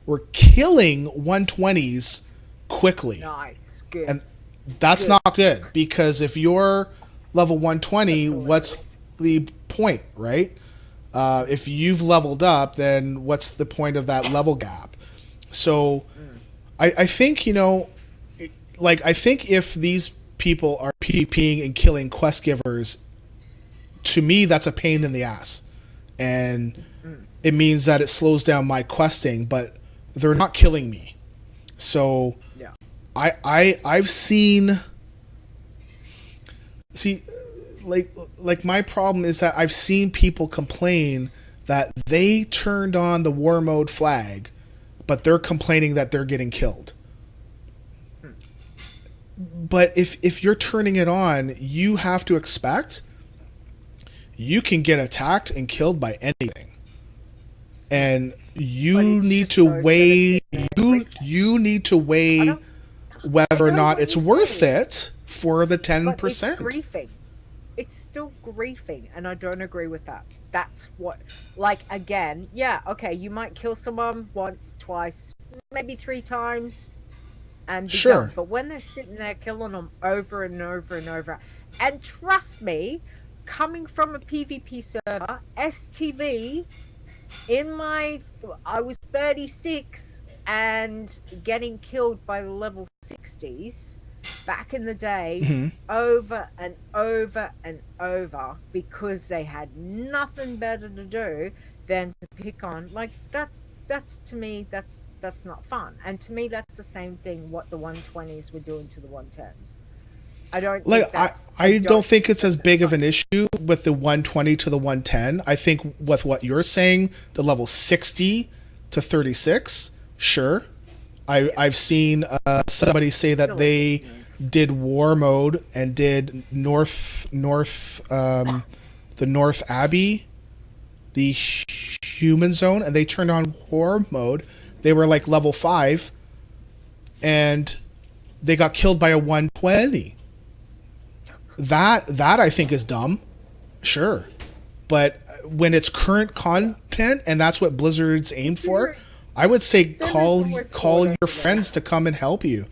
were killing 120s quickly. Nice, good. And that's Good. not good, because if you're level 120, That's what's hilarious. the point, right? If you've leveled up, then what's the point of that level gap? So I think, I think if these people are PvPing and killing quest givers, to me, that's a pain in the ass. And it means that it slows down my questing, but they're not killing me. So Yeah. I've seen. See, like my problem is that I've seen people complain that they turned on the war mode flag, but they're complaining that they're getting killed. But if you're turning it on, you have to expect you can get attacked and killed by anything. And you need to weigh you need to weigh whether or not it's worth it for the 10%. But it's griefing. It's still griefing, and I don't agree with that. That's what, like, again, yeah, okay, you might kill someone once, twice, maybe 3 times, and be Sure. done. But when they're sitting there killing them over and over and over, and trust me, coming from a PvP server, STV, I was 36 and getting killed by the level 60s back in the day, over and over and over, because they had nothing better to do than to pick on. Like, that's to me, that's not fun. And to me, that's the same thing what the 120s were doing to the 110s. I don't Like think that's, I don't think it's as big of an issue with the 120 to the 110. I think with what you're saying, the level 60 to 36, sure. I've seen somebody say that they did war mode and did the North Abbey, the human zone, and they turned on war mode. They were like level 5, and they got killed by a 120. That I think is dumb. Sure. But when it's current content and that's what Blizzard's aimed for, I would say call your friends to come and help you.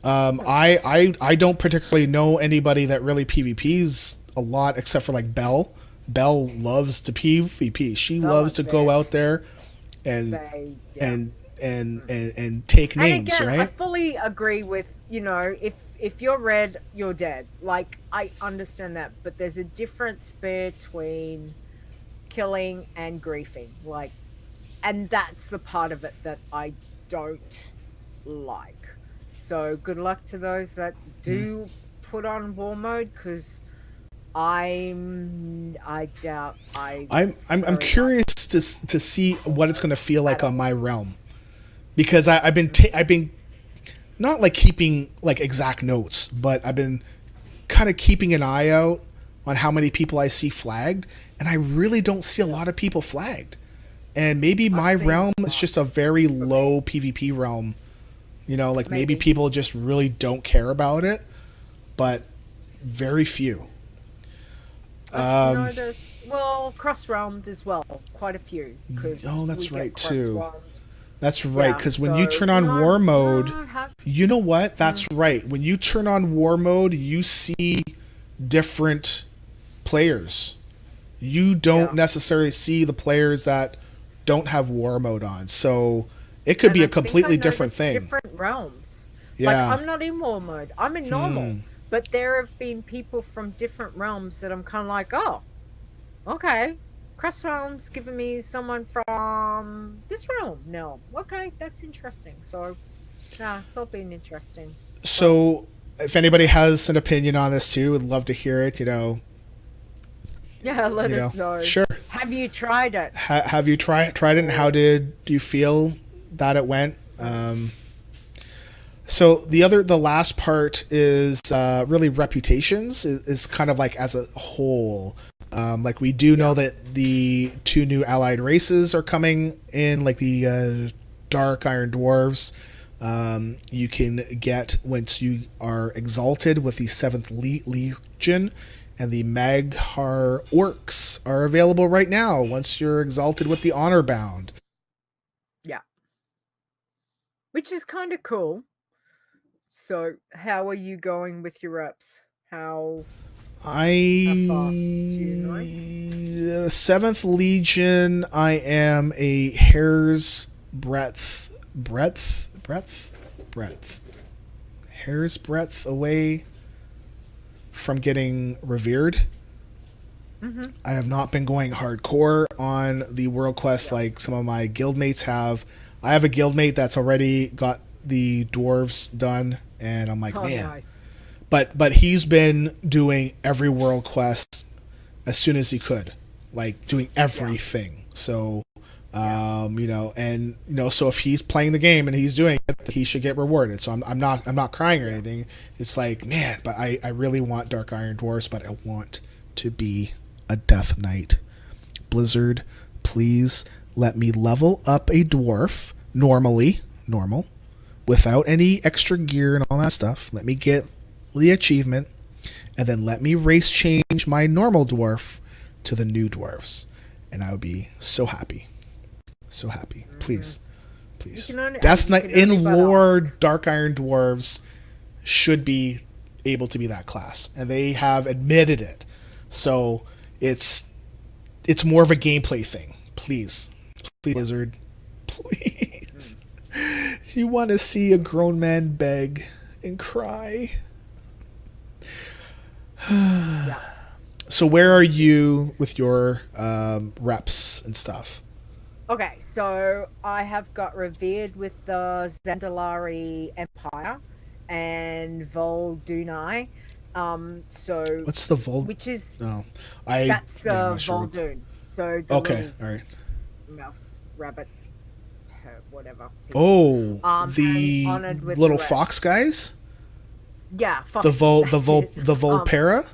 I don't particularly know anybody that really PvPs a lot, except for like Belle. Belle loves to PvP. She loves to go out there and take names, and again, right? I fully agree with, if you're red, you're dead. Like, I understand that, but there's a difference between killing and griefing. Like, and that's the part of it that I don't like. So good luck to those that do put on war mode, because I'm curious to see what it's going to feel like on my realm, because I've been not like keeping like exact notes, but I've been kind of keeping an eye out on how many people I see flagged, and I really don't see a lot of people flagged. And maybe my realm is just a very low PvP realm. Like maybe people just really don't care about it, but very few. There's, cross-realmed as well, quite a few. Oh, that's right too. That's right, because when you turn on war mode, you know what? That's right. When you turn on war mode, you see different players. You don't necessarily see the players that don't have war mode on. So it could be a completely different thing. Different realms. Yeah. Like, I'm not in war mode. I'm in normal. But there have been people from different realms that I'm kind of like, oh, okay. Cross realms giving me someone from this realm. No, okay, that's interesting. So, it's all been interesting. So, if anybody has an opinion on this too, would love to hear it. Yeah, let us know. Sure. Have you tried it? Have you tried it, and how did you feel that it went? So the last part is really reputations is kind of like as a whole. Like we do know Yeah. that the two new allied races are coming in, like the dark Iron Dwarves. You can get once you are exalted with the Seventh Legion, and the Maghar Orcs are available right now. Once you're exalted with the Honorbound, Yeah. Which is kind of cool. So, how are you going with your reps? How far? Do you know? Seventh Legion. I am a hair's breadth, hair's breadth away from getting revered. Mm-hmm. I have not been going hardcore on the world quest Yeah. like some of my guildmates have. I have a guildmate that's already got the dwarves done, and I'm like, Oh, man. nice. But he's been doing every world quest as soon as he could, like doing Yeah. everything. So, Yeah. so if he's playing the game and he's doing it, he should get rewarded. So I'm not crying or Yeah. anything. It's like, man, but I really want Dark Iron Dwarfs, but I want to be a Death Knight. Blizzard, please let me level up a dwarf normal, without any extra gear and all that stuff. Let me get the achievement, and then let me race change my normal dwarf to the new dwarves, and I would be so happy. So happy. Mm-hmm. Please. You Please. can only Death you Knight can only in but lore, ask. Dark Iron Dwarves should be able to be that class. And they have admitted it. So it's more of a gameplay thing. Please. Please, Blizzard. Please. Mm. You want to see a grown man beg and cry. Yeah. So where are you with your reps and stuff? Okay, so I have got revered with the Zandalari Empire and Voldunai. So What's the Vol? which is No, that's I'm not sure. Voldun. So the Okay, little all right. mouse, rabbit, whatever people. Oh, And the honored with the little fox rest. guys, Yeah, foxes. That's it. the Um, Volpera.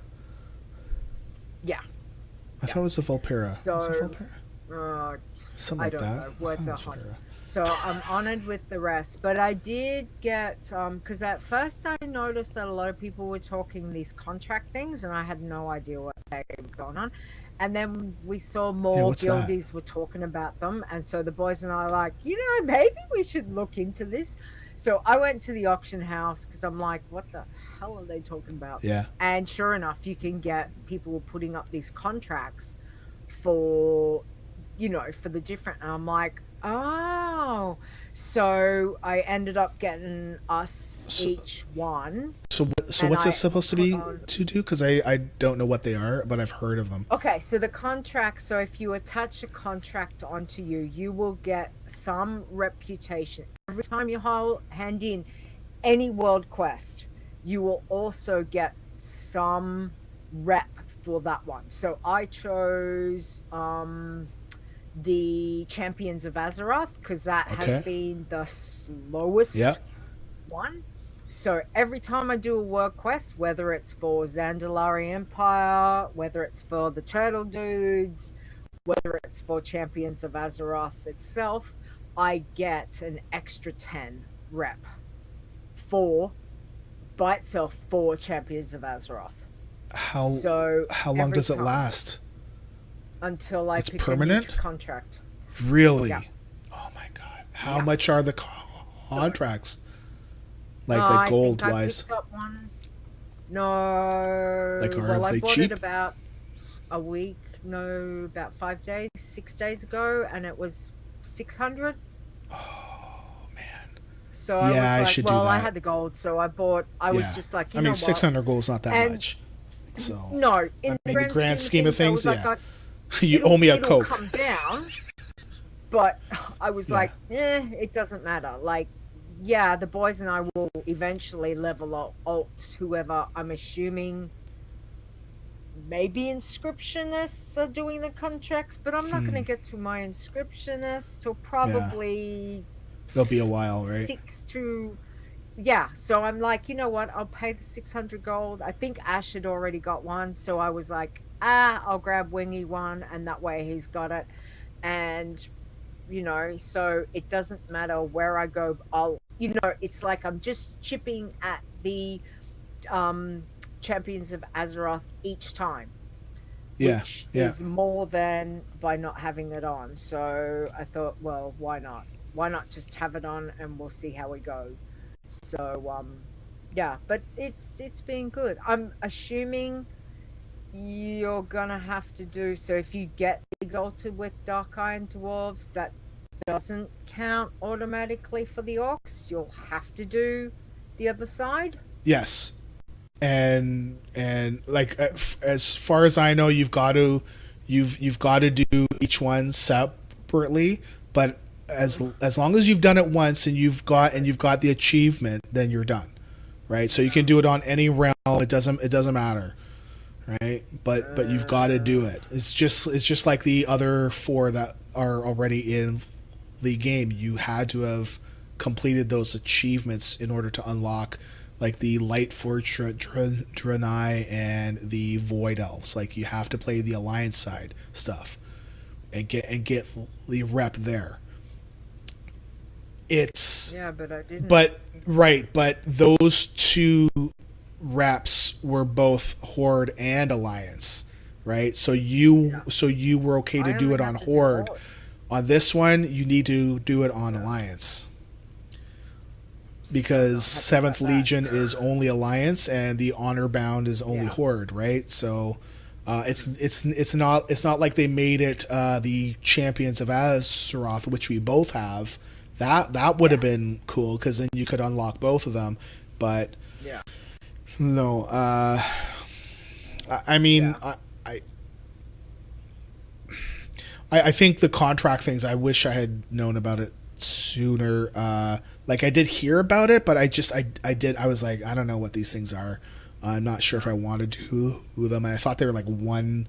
yeah, I yeah. thought it was the Volpera. Was it So Volpera? uh, Something I like don't that. know. I thought Words it are was hard. Volpera. So I'm honored with the rest, but I did get because at first I noticed that a lot of people were talking these contract things, and I had no idea what they were going on. And then we saw Yeah, more what's that? guildies were talking about them, and so the boys and I are like, maybe we should look into this. So I went to the auction house because I'm like, what the hell are they talking about? Yeah. And sure enough, you can get people putting up these contracts for for the different, and I'm like, oh, so I ended up getting us So each one, so and what's this I supposed to put be on. to do? Because I don't know what they are, but I've heard of them. Okay, so the contract, so if you attach a contract onto you, you will get some reputation every time you hand in any world quest. You will also get some rep for that one. So I chose the Champions of Azeroth because that has Okay. been the Yeah. slowest one. So every time I do a world quest, whether it's for Zandalari Empire, whether it's for the Turtle Dudes, whether it's for Champions of Azeroth itself, I get an extra 10 rep for by itself for Champions of Azeroth. How So how long every does it time last? until I It's pick a new permanent? contract. Really? Yeah, Oh my god. How yeah. much are the So contracts? Like I gold think I wise? picked up one. No, Like are well, I they bought it cheap? about a week. No, about 5 days, 6 days ago, and it was 600. Oh man. So I Yeah, was I like, should do well, I that. had the gold, so I bought. I was Yeah. just like, I you mean, know what? 600 gold is not that And much. So, no, I in the mean, the grand grand scheme of scheme of things, I things, was like, yeah. You owe me a it'll Coke. come down. But I was Yeah. like, it doesn't matter. Like, yeah, the boys and I will eventually level up alts, whoever I'm assuming maybe inscriptionists are doing the contracts, but I'm not going to get to my inscriptionist till Yeah. probably It'll be a while, right? 6 to yeah, so I'm like, you know what? I'll pay the 600 gold. I think Ash had already got one, so I was like, I'll grab Wingy one, and that way he's got it. And so it doesn't matter where I go. It's like I'm just chipping at the um champions of Azeroth each time, Yeah, which yeah. is more than by not having it on. So I thought, well, why not? Why not just have it on and we'll see how we go. So yeah, but it's been good. I'm assuming you're gonna have to do so if you get exalted with Dark Iron Dwarves, that doesn't count automatically for the Orcs. You'll have to do the other side. Yes. And like as far as I know, you've got to do each one separately, but as long as you've done it once and you've got the achievement, then you're done, right? So you can do it on any realm. It doesn't matter, right? But you've got to do it. It's just like the other four that are already in the game. You had to have completed those achievements in order to unlock like the Light Fortress Draenei and the Void Elves. Like you have to play the Alliance side stuff and get the rep there. It's Yeah, but I didn't. but right, but those two reps were both Horde and Alliance, right? Yeah, So you were okay to I do only it on have to do Horde. Horde. On this one, you need to do it on Yeah, Alliance so because not happy Seventh about that. Legion is only Alliance and the Honorbound is only Yeah. Horde, right? So it's Mm. it's it's not like they made it the Champions of Azeroth, which we both have. That would have Yes. been cool because then you could unlock both of them. But Yeah. no, I mean, Yeah. I I think the contract things. I wish I had known about it sooner. Like I did hear about it, but I was like, I don't know what these things are. I'm not sure if I wanted to do them, and I thought they were like one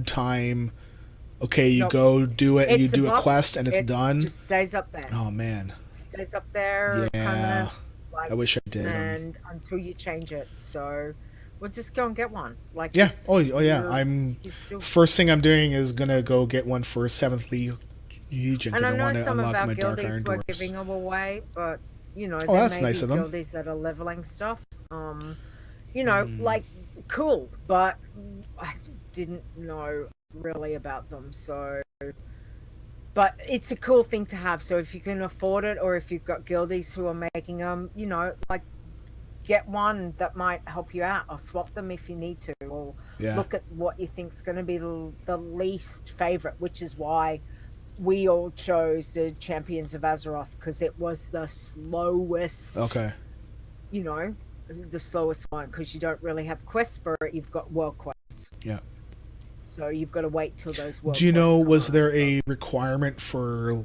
time. Okay, you Nope. go do it, and you It's a do a buff. quest, and it's It's done. just stays up there. Oh man, Stays up there yeah, permanent, like, I wish I did. and until you change it. So we'll just go and get one. Like Yeah. if Oh yeah. you're I'm you still. first thing I'm doing is gonna go get one for Seventh Legion And because I I know want to some of unlock our my Dark guildies Iron were Dwarfs. giving them away, but Oh, there that's may nice be of them. guildies that are leveling stuff. Like cool, but I didn't know really about them. So, but it's a cool thing to have. So if you can afford it, or if you've got guildies who are making them, like get one that might help you out, or swap them if you need to, or Yeah. look at what you think's going to be the least favorite, which is why we all chose the Champions of Azeroth, because it was the slowest, Okay. you know, the slowest one, because you don't really have quests for it. You've got world quests. Yeah. So you've got to wait till those Do world you know quests come was around. there But a requirement for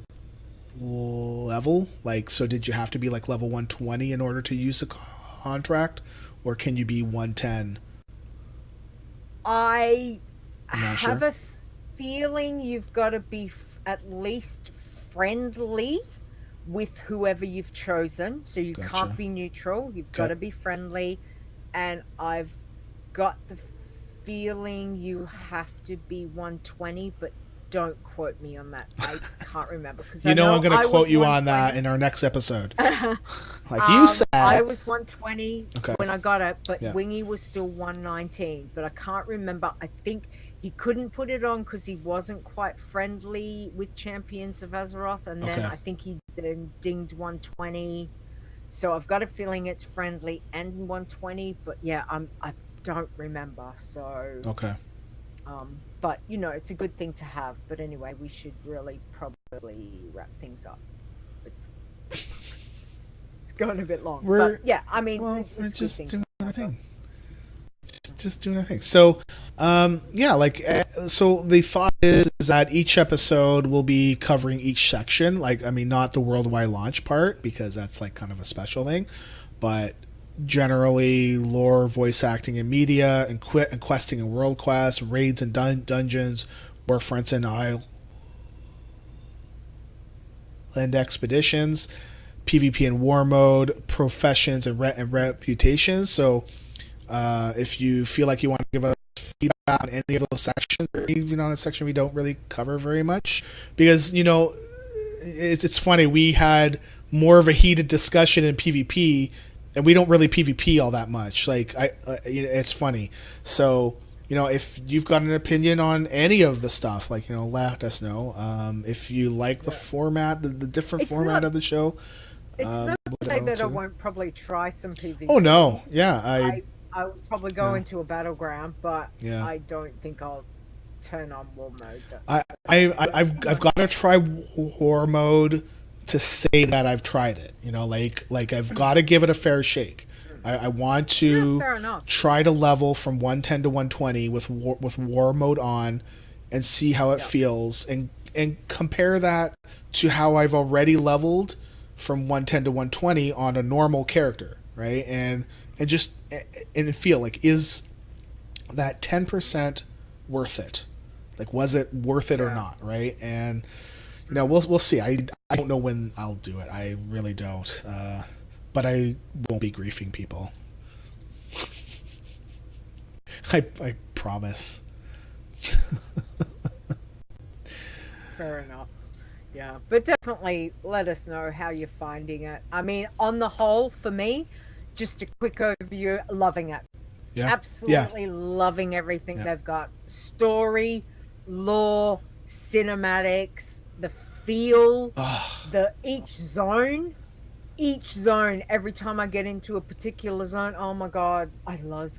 level? Like, so did you have to be like level 120 in order to use the contract, or can you be 110? I I'm not have sure. a feeling you've got to be at least friendly with whoever you've chosen. So you can't Gotcha. be neutral. You've got Okay. to be friendly. And I've got the feeling you have to be 120, but don't quote me on that. I can't remember because You I know I'm know gonna I quote was you on that 120. in our next episode. Like you I said. was 120 Okay. when I got it, but Yeah. Wingy was still 119. But I can't remember. I think he couldn't put it on because he wasn't quite friendly with Champions of Azeroth. And then Okay. I think he then dinged 120. So I've got a feeling it's friendly and 120. But yeah, I don't remember. So, Okay. but it's a good thing to have. But anyway, we should really probably wrap things up. It's it's going a bit long, but We're yeah, I mean, well, we're it's a good just thing doing to our have. thing. Just doing our thing. So, yeah, like, so the thought is that each episode will be covering each section. Like, I mean, not the worldwide launch part because that's like kind of a special thing, but generally lore, voice acting, and media, and questing and world quests, raids and dungeons, Warfronts and island expeditions, PvP and war mode, professions, and reputations. So if you feel like you want to give us feedback on any of those sections, or even on a section we don't really cover very much, because it's funny, we had more of a heated discussion in PvP, and we don't really PvP all that much. Like it's funny. So if you've got an opinion on any of the stuff, like let us know. If you like the format, the different format of the show. It's not to say that I won't probably try some PvP. Oh no, yeah, I would probably go into a battleground, but I don't think I'll turn on war mode. I've got to try war mode to say that I've tried it. Like I've got to give it a fair shake. I want to try to level from 110 to 120 with war mode on, and see how it feels, and compare that to how I've already leveled from 110 to 120 on a normal character, right? And feel like, is that 10% worth it? Like, was it worth it or not, right? And we'll see. I don't know when I'll do it. I really don't. But I won't be griefing people. I promise. Fair enough. Yeah, but definitely let us know how you're finding it. I mean, on the whole, for me, just a quick overview, loving it. Yeah. Absolutely loving everything they've got. Story, lore, cinematics, the feel, each zone, every time I get into a particular zone, oh my god, I love.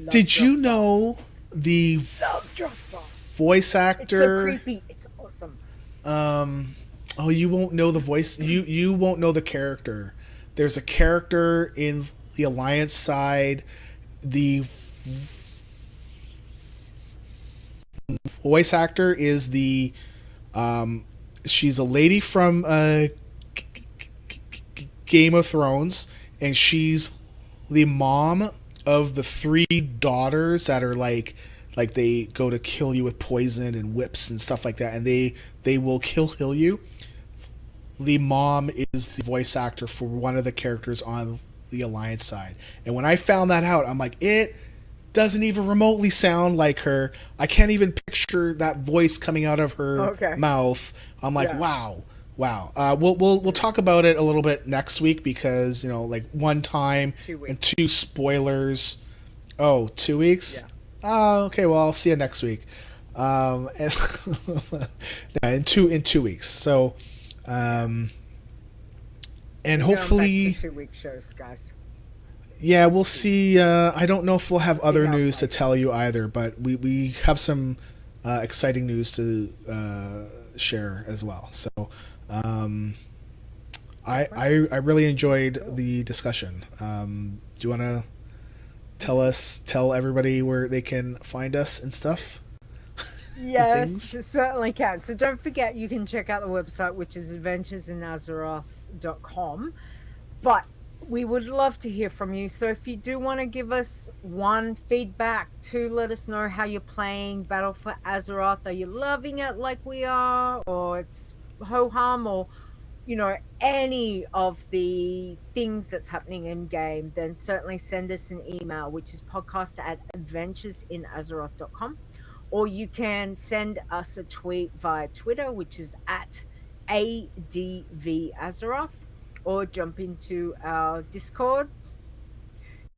Did you know the voice actor? It's so creepy. It's awesome. You won't know the voice. You won't know the character. There's a character in the Alliance side. The voice actor is she's a lady from Game of Thrones, and she's the mom of the 3 daughters that are like they go to kill you with poison and whips and stuff like that, and they will kill you. The mom is the voice actor for one of the characters on the Alliance side. And when I found that out, I'm like, it doesn't even remotely sound like her. I can't even picture that voice coming out of her mouth. I'm like, wow. We'll talk about it a little bit next week, because like 1 time and 2 spoilers. Oh, 2 weeks? Yeah. Oh, okay. Well, I'll see you next week. In 2 weeks. So, and hopefully 2-week shows, guys. Yeah, we'll see. I don't know if we'll have other news to tell you either, but we have some exciting news to share as well. So, I really enjoyed the discussion. Do you want to tell everybody where they can find us and stuff? Yes, certainly can. So don't forget, you can check out the website, which is adventuresinazeroth.com. But we would love to hear from you. So if you do want to give us 1 feedback, 2, let us know how you're playing Battle for Azeroth. Are you loving it like we are, or it's ho-hum, or any of the things that's happening in game, then certainly send us an email, which is podcast@adventuresinazeroth.com, or you can send us a tweet via Twitter, which is @ADVAzeroth, or jump into our Discord,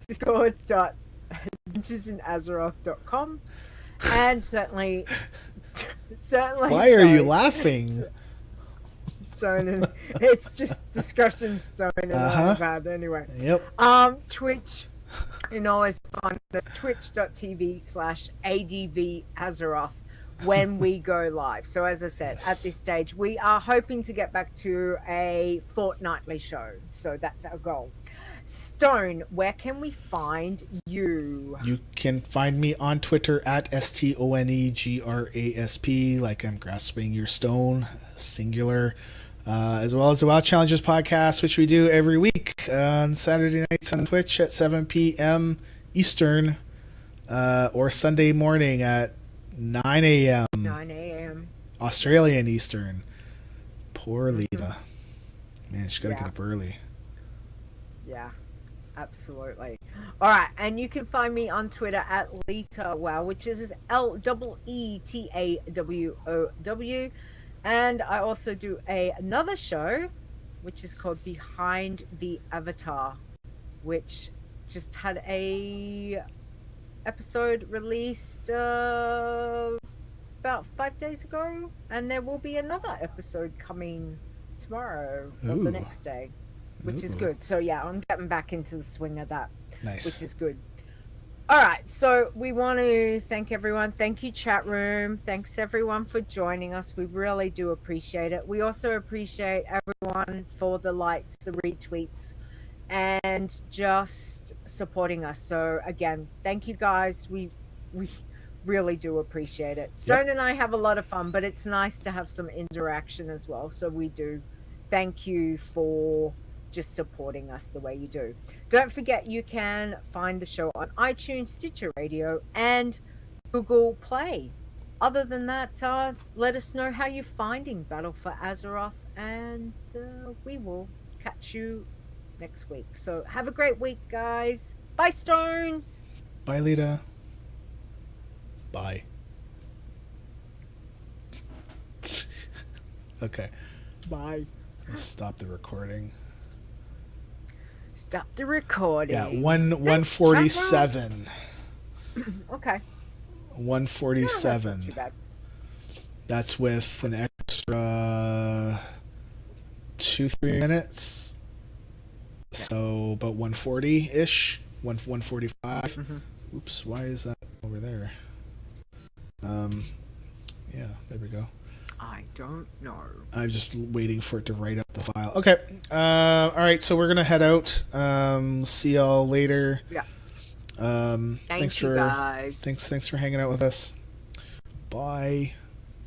discord.adventuresinazeroth.com, and certainly. Why are you laughing? It's just discussion stone and all that. Anyway. Yep. Twitch, always find us twitch.tv/ADVAzeroth when we go live. So as I said, at this stage, we are hoping to get back to a fortnightly show. So that's our goal. Stone, where can we find you? You can find me on Twitter @STONEGRASP, like I'm grasping your stone, singular, as well as the WoW Challenges podcast, which we do every week on Saturday nights on Twitch at 7 p.m. Eastern, or Sunday morning at 9 a.m. 9 a.m. Australian Eastern. Poor Lita. Man, she gotta get up early. Yeah, absolutely. All right, and you can find me on Twitter at Leta Wow, which is LEETAWOW. And I also do another show, which is called Behind the Avatar, which just had a episode released about 5 days ago, and there will be another episode coming tomorrow or the next day, which is good. So yeah, I'm getting back into the swing of that. Nice. Which is good. All right, so we want to thank everyone. Thank you, chat room. Thanks everyone for joining us. We really do appreciate it. We also appreciate everyone for the likes, the retweets, and just supporting us. So again, thank you guys. We really do appreciate it. Stone and I have a lot of fun, but it's nice to have some interaction as well. So we do thank you for just supporting us the way you do. Don't forget, you can find the show on iTunes, Stitcher Radio, and Google Play. Other than that, let us know how you're finding Battle for Azeroth, and we will catch you next week. So have a great week, guys. Bye, Stone. Bye, Lita. Bye. Okay. Bye. Let's stop the recording. Stop the recording. Yeah, 147. Okay. 147. No, that's not too bad. That's with an extra 2-3 minutes. So about 140-ish. 145. Mm-hmm. Oops, why is that over there? Yeah, there we go. I don't know. I'm just waiting for it to write up the file. Okay. All right, so we're gonna head out. See y'all later. Yeah. Thanks you for guys. thanks for hanging out with us. Bye.